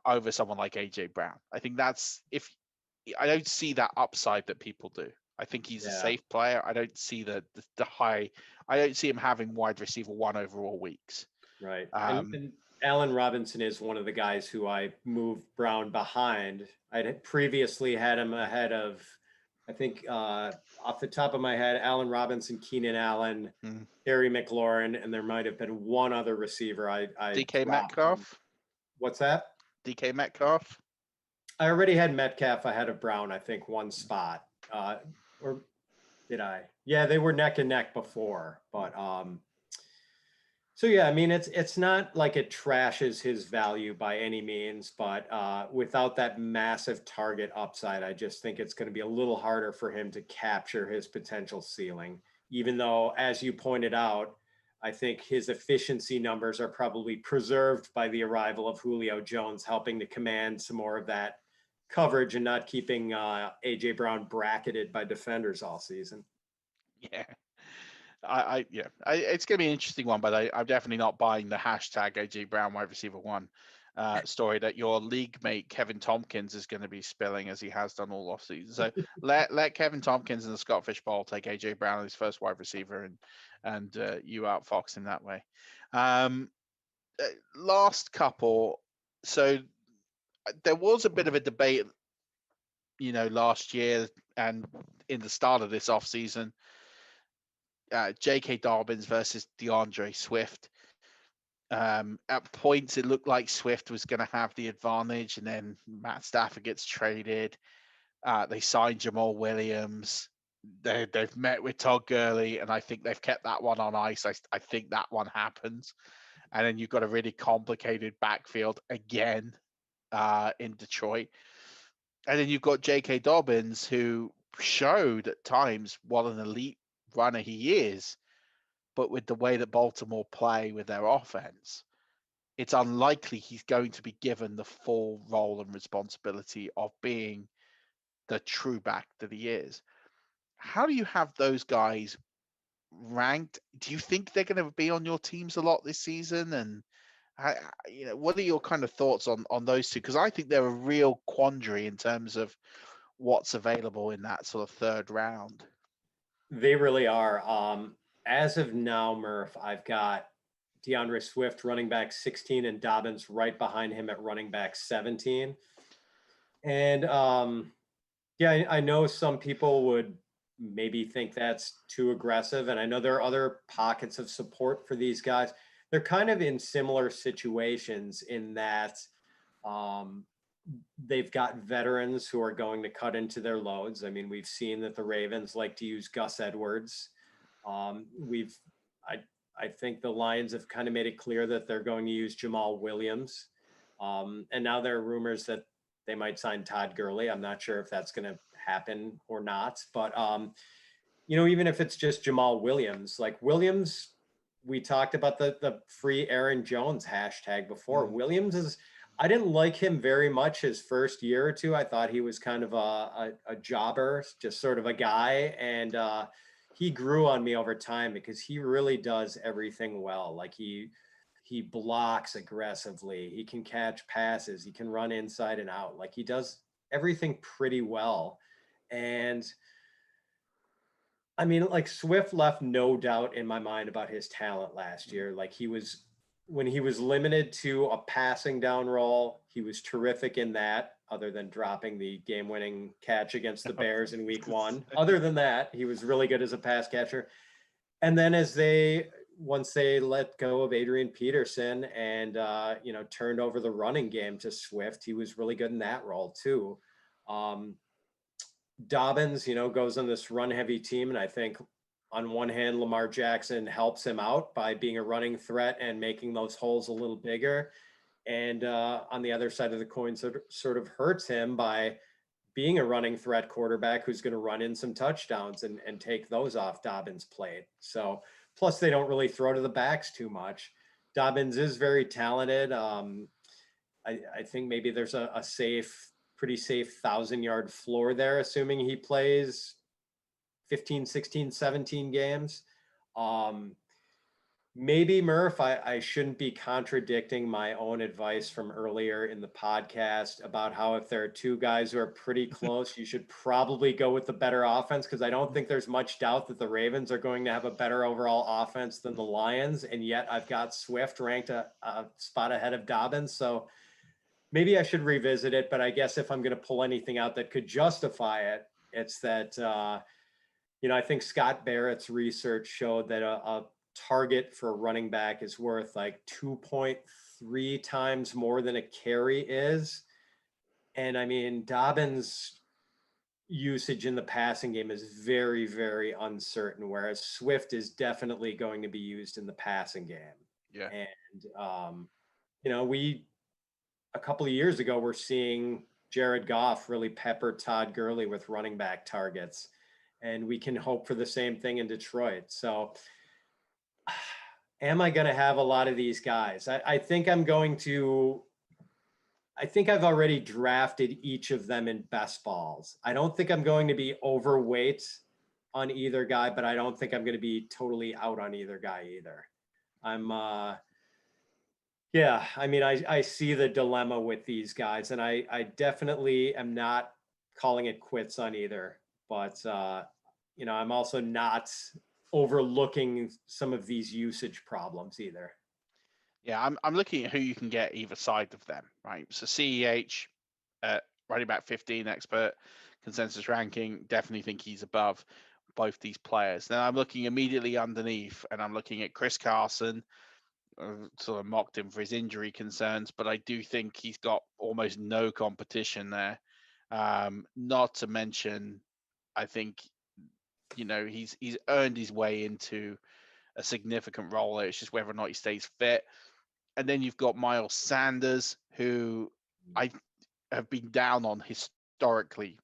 over someone like AJ Brown. I think I don't see that upside that people do. I think he's a safe player. I don't see the high. I don't see him having wide receiver 1 overall weeks. Right. And Allen Robinson is one of the guys who I moved Brown behind. I previously had him ahead of, I think, off the top of my head, Allen Robinson, Keenan Allen, Terry McLaurin, and there might have been one other receiver. I DK Metcalf. What's that? DK Metcalf. I already had Metcalf ahead of Brown, I think, one spot. Or did I? Yeah, they were neck and neck before. But so yeah, I mean, it's not like it trashes his value by any means, but without that massive target upside, I just think it's going to be a little harder for him to capture his potential ceiling. Even though, as you pointed out, I think his efficiency numbers are probably preserved by the arrival of Julio Jones, helping to command some more of that coverage and not keeping AJ Brown bracketed by defenders all season. Yeah. It's going to be an interesting one, but I'm definitely not buying the hashtag AJ Brown wide receiver 1 story that your league mate Kevin Tompkins is going to be spilling, as he has done all offseason. So let Kevin Tompkins in the Scott Fish Bowl take AJ Brown as his first wide receiver, and you outfox him that way. Last couple. So there was a bit of a debate, last year and in the start of this offseason. J.K. Dobbins versus DeAndre Swift. At points, it looked like Swift was going to have the advantage, and then Matt Stafford gets traded. They signed Jamal Williams. They've met with Todd Gurley, and I think they've kept that one on ice. I think that one happens. And then you've got a really complicated backfield again in Detroit. And then you've got J.K. Dobbins, who showed at times what an elite runner he is, but with the way that Baltimore play with their offense, it's unlikely he's going to be given the full role and responsibility of being the true back that he is. How do you have those guys ranked? Do you think they're going to be on your teams a lot this season? And what are your kind of thoughts on those two? Because I think they're a real quandary in terms of what's available in that sort of third round. They really are. As of now, Murph, I've got DeAndre Swift, running back 16, and Dobbins right behind him at running back 17. And I know some people would maybe think that's too aggressive. And I know there are other pockets of support for these guys. They're kind of in similar situations in that they've got veterans who are going to cut into their loads. I mean, we've seen that the Ravens like to use Gus Edwards. I think the Lions have kind of made it clear that they're going to use Jamal Williams. And now there are rumors that they might sign Todd Gurley. I'm not sure if that's going to happen or not, but even if it's just Jamal Williams, like Williams, we talked about the free Aaron Jones hashtag before. Williams I didn't like him very much his first year or two. I thought he was kind of a jobber, just sort of a guy. And he grew on me over time because he really does everything well. Like he blocks aggressively. He can catch passes. He can run inside and out. Like he does everything pretty well. And I mean, like Swift left no doubt in my mind about his talent last year. Like he was when he was limited to a passing down role, he was terrific in that, other than dropping the game-winning catch against the Bears in week 1. Other than that, he was really good as a pass catcher. And then once they let go of Adrian Peterson and, turned over the running game to Swift, he was really good in that role too. Dobbins, goes on this run-heavy team, and I think on one hand, Lamar Jackson helps him out by being a running threat and making those holes a little bigger. And on the other side of the coin, sort of hurts him by being a running threat quarterback who's going to run in some touchdowns and take those off Dobbins' plate. So plus they don't really throw to the backs too much. Dobbins is very talented. I think maybe there's a pretty safe 1,000-yard floor there, assuming he plays 15, 16, 17 games. Maybe, Murph, I shouldn't be contradicting my own advice from earlier in the podcast about how if there are two guys who are pretty close, you should probably go with the better offense, because I don't think there's much doubt that the Ravens are going to have a better overall offense than the Lions, and yet I've got Swift ranked a spot ahead of Dobbins. So maybe I should revisit it, but I guess if I'm going to pull anything out that could justify it, it's that, I think Scott Barrett's research showed that a target for a running back is worth like 2.3 times more than a carry is. And I mean, Dobbins' usage in the passing game is very, very uncertain, whereas Swift is definitely going to be used in the passing game. Yeah. And, a couple of years ago, we're seeing Jared Goff really pepper Todd Gurley with running back targets, and we can hope for the same thing in Detroit. So am I going to have a lot of these guys? I think I've already drafted each of them in best balls. I don't think I'm going to be overweight on either guy, but I don't think I'm going to be totally out on either guy either. I see the dilemma with these guys, and I definitely am not calling it quits on either, but I'm also not overlooking some of these usage problems either. Yeah, I'm looking at who you can get either side of them, right? So CEH, running back 15 expert consensus ranking, definitely think he's above both these players. Then I'm looking immediately underneath, and I'm looking at Chris Carson. Sort of mocked him for his injury concerns, but I do think he's got almost no competition there. Not to mention, I think, he's earned his way into a significant role there. It's just whether or not he stays fit. And then you've got Miles Sanders, who I have been down on historically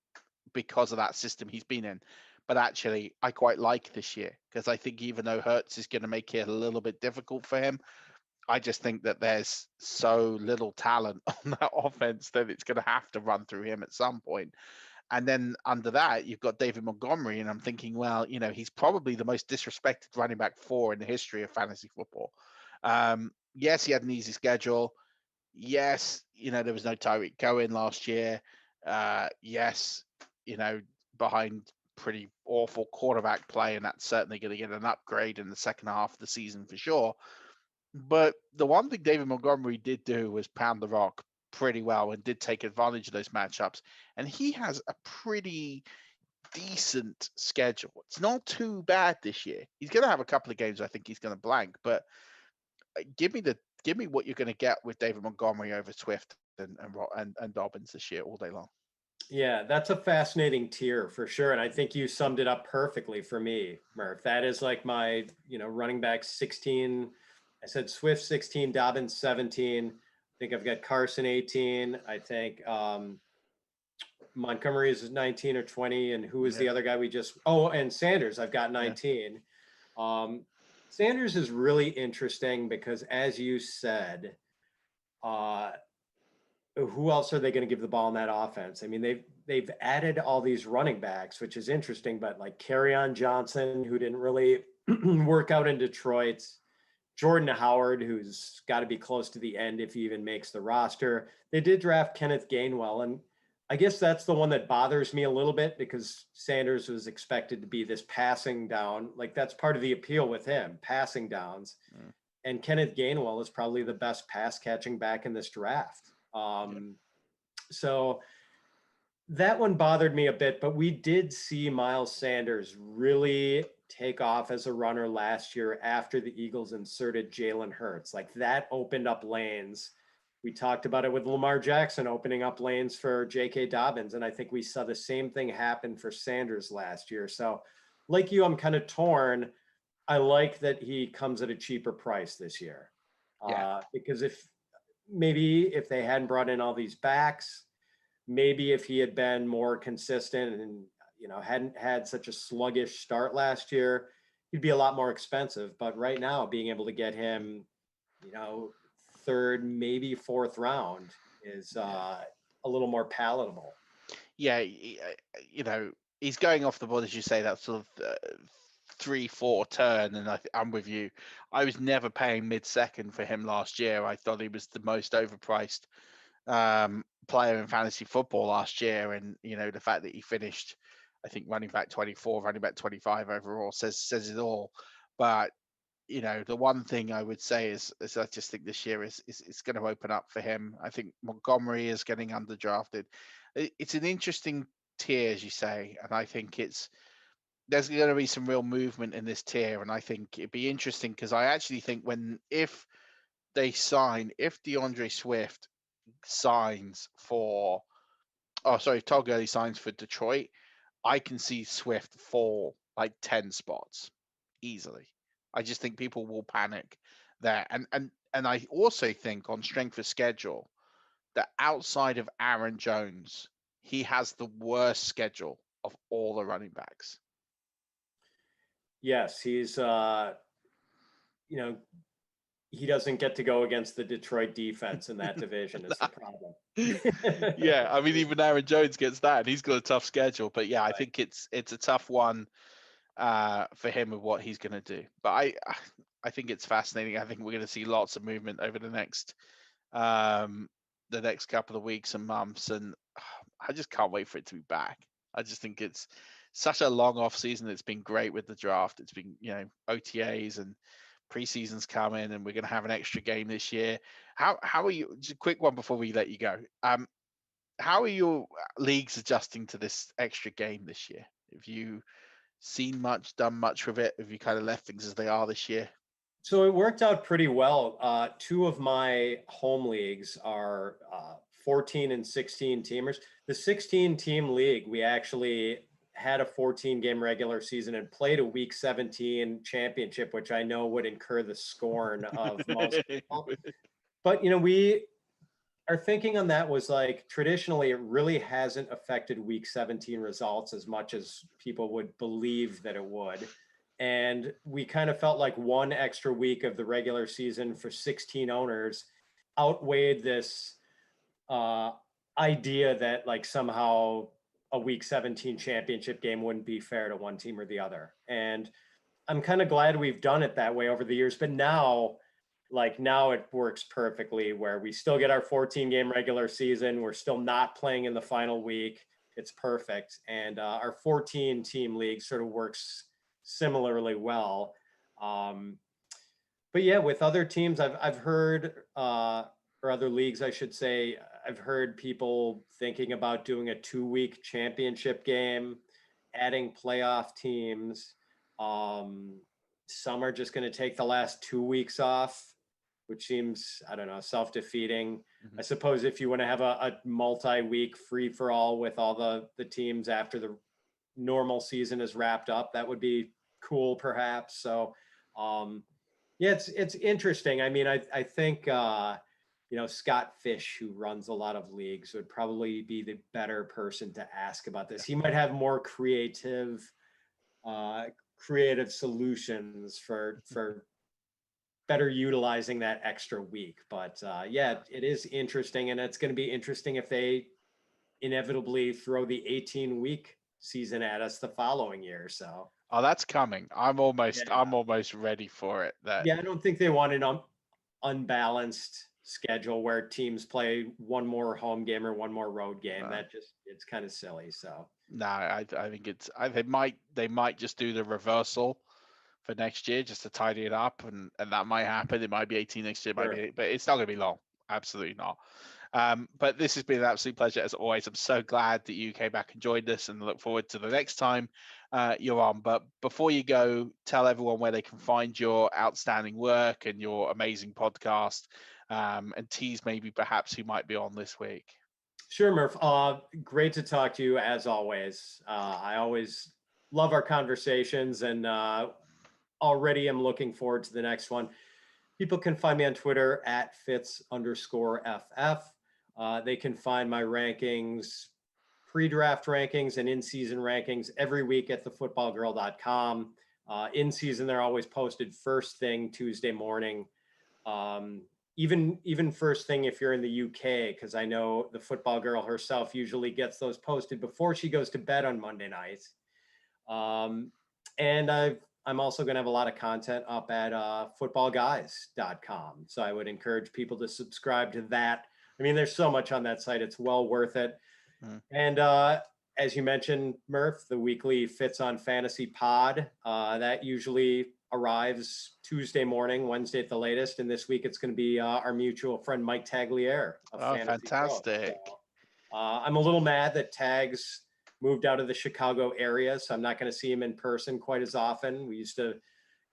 because of that system he's been in. But actually, I quite like this year, because I think even though Hurts is going to make it a little bit difficult for him, I just think that there's so little talent on that offense that it's going to have to run through him at some point. And then under that, you've got David Montgomery, and I'm thinking, well, he's probably the most disrespected running back 4 in the history of fantasy football. Yes, he had an easy schedule. Yes, there was no Tyreek Cohen last year. Yes, behind pretty awful quarterback play, and that's certainly going to get an upgrade in the second half of the season for sure. But the one thing David Montgomery did do was pound the rock pretty well and did take advantage of those matchups. And he has a pretty decent schedule. It's not too bad this year. He's going to have a couple of games I think he's going to blank, but give me what you're going to get with David Montgomery over Swift and Dobbins this year all day long. Yeah, that's a fascinating tier for sure. And I think you summed it up perfectly for me, Murph. That is like my, running back 16. I said Swift 16, Dobbins 17. I think I've got Carson 18. I think Montgomery is 19 or 20. And who is the other guy and Sanders, I've got 19. Yeah. Sanders is really interesting because, as you said, who else are they going to give the ball in that offense? I mean, they've added all these running backs, which is interesting, but like Kerryon Johnson, who didn't really work out in Detroit, Jordan Howard, who's got to be close to the end if he even makes the roster. They did draft Kenneth Gainwell, and I guess that's the one that bothers me a little bit, because Sanders was expected to be this passing down. Like, that's part of the appeal with him, passing downs. And Kenneth Gainwell is probably the best pass catching back in this draft. So that one bothered me a bit, but we did see Miles Sanders really take off as a runner last year after the Eagles inserted Jalen Hurts. Like, that opened up lanes. We talked about it with Lamar Jackson opening up lanes for J.K. Dobbins, and I think we saw the same thing happen for Sanders last year. So like you, I'm kind of torn. I like that he comes at a cheaper price this year. Because if they hadn't brought in all these backs, maybe if he had been more consistent and, hadn't had such a sluggish start last year, he'd be a lot more expensive. But right now, being able to get him, third, maybe fourth round is a little more palatable. Yeah, he's going off the board, as you say, that sort of 3-4 turn, and I'm with you. I was never paying mid-second for him last year. I thought he was the most overpriced player in fantasy football last year, and the fact that he finished, I think, running back 24, running back 25 overall says it all. But the one thing I would say is I just think this year is going to open up for him. I think Montgomery is getting underdrafted. It's an interesting tier, as you say, and I think there's going to be some real movement in this tier, and I think it'd be interesting because I actually think if DeAndre Swift signs for, Todd Gurley signs for Detroit, I can see Swift fall like 10 spots easily. I just think people will panic there. And I also think on strength of schedule that outside of Aaron Jones, he has the worst schedule of all the running backs. Yes, he's, he doesn't get to go against the Detroit defense in that division is the problem. Yeah, I mean, even Aaron Jones gets that, and he's got a tough schedule. But yeah, right. I think it's a tough one for him with what he's going to do. But I think it's fascinating. I think we're going to see lots of movement over the next couple of weeks and months, and I just can't wait for it to be back. I just think it's such a long off season. It's been great with the draft. It's been OTAs and preseason's coming, and we're going to have an extra game this year. How are you? Just a quick one before we let you go. How are your leagues adjusting to this extra game this year? Have you seen much, done much with it? Have you kind of left things as they are this year? So it worked out pretty well. Two of my home leagues are 14 and 16 teamers. The 16 team league, we actually had a 14 game regular season and played a week 17 championship, which I know would incur the scorn of most people. But, we our thinking on that was like, traditionally, it really hasn't affected week 17 results as much as people would believe that it would. And we kind of felt like one extra week of the regular season for 16 owners outweighed this idea that like somehow a week 17 championship game wouldn't be fair to one team or the other. And I'm kind of glad we've done it that way over the years, but now it works perfectly where we still get our 14 game regular season. We're still not playing in the final week. It's perfect. And our 14 team league sort of works similarly well. But yeah, with other teams, I've heard, or other leagues, I should say, I've heard people thinking about doing a 2-week championship game, adding playoff teams. Some are just going to take the last 2 weeks off, which seems, I don't know, self-defeating. Mm-hmm. I suppose if you want to have a multi-week free-for-all with all the teams after the normal season is wrapped up, that would be cool, perhaps. So, yeah, it's interesting. I mean, I think, Scott Fish, who runs a lot of leagues, would probably be the better person to ask about this. He might have more creative solutions for better utilizing that extra week. But yeah, it is interesting, and it's going to be interesting if they inevitably throw the 18-week season at us the following year. So that's coming. I'm almost ready for it. I don't think they want an unbalanced schedule where teams play one more home game or one more road game. It's kind of silly. So no, I think they might just do the reversal for next year just to tidy it up, and that might happen. It might be 18 next year, Sure. but it's not going to be long. Absolutely not. But this has been an absolute pleasure as always. I'm so glad that you came back and joined us, and look forward to the next time you're on. But before you go, tell everyone where they can find your outstanding work and your amazing podcast, and tease maybe perhaps who might be on this week. Sure, Murph. Great to talk to you as always. I always love our conversations, and already am looking forward to the next one. People can find me on Twitter at Fitz_FF. They can find my rankings, pre-draft rankings and in-season rankings every week at thefootballgirl.com. In season, they're always posted first thing Tuesday morning. Even first thing if you're in the UK, because I know the football girl herself usually gets those posted before she goes to bed on Monday nights. And I'm also going to have a lot of content up at footballguys.com. So I would encourage people to subscribe to that. I mean, there's so much on that site. It's well worth it. And as you mentioned, Murph, the weekly Fitz on Fantasy pod, that usually arrives Tuesday morning, Wednesday at the latest. And this week it's going to be our mutual friend, Mike Tagliere. Fantastic. So, I'm a little mad that Tags moved out of the Chicago area, so I'm not going to see him in person quite as often. We used to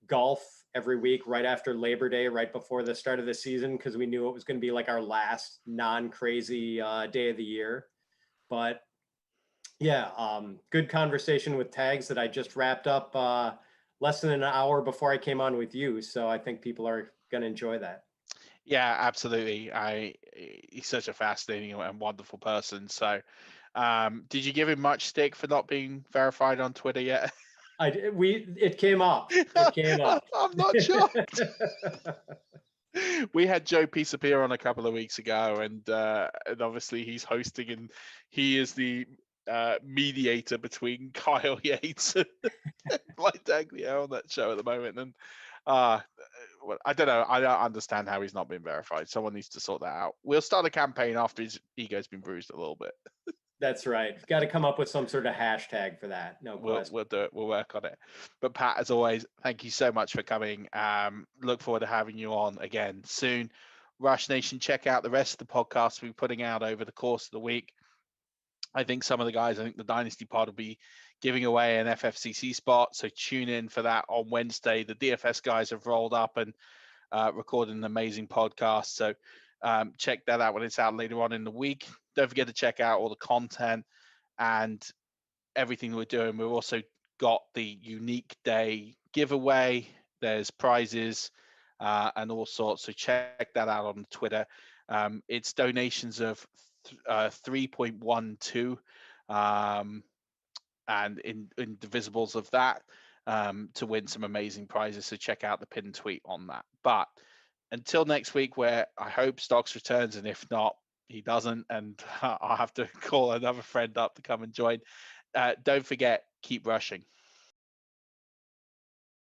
golf every week right after Labor Day, right before the start of the season, because we knew it was going to be like our last non-crazy day of the year. But yeah, good conversation with Tags that I just wrapped up less than an hour before I came on with you. So I think people are going to enjoy that. Yeah, absolutely. He's such a fascinating and wonderful person. So, did you give him much stick for not being verified on Twitter yet? It came up. It came up. I'm not shocked. We had Joe Pisapia on a couple of weeks ago, and obviously he's hosting, and he is the mediator between Kyle Yates and Mike Tagliere on that show at the moment. And well, I don't know. I don't understand how he's not been verified. Someone needs to sort that out. We'll start a campaign after his ego's been bruised a little bit. That's right. Got to come up with some sort of hashtag for that. No question. We'll do it. We'll work on it. But Pat, as always, thank you so much for coming. Look forward to having you on again soon. Rush Nation, check out the rest of the podcasts we're putting out over the course of the week. I think some of the guys, I think the Dynasty Pod will be giving away an FFCC spot, so tune in for that on Wednesday. The DFS guys have rolled up and recorded an amazing podcast, so check that out when it's out later on in the week. Don't forget to check out all the content and everything we're doing. We've also got the unique day giveaway. There's prizes and all sorts, so check that out on Twitter. It's donations of 3.12 and in divisibles of that to win some amazing prizes. So check out the pinned tweet on that. But until next week, where I hope Stocks returns, and if not, he doesn't, and I'll have to call another friend up to come and join. Don't forget, keep rushing.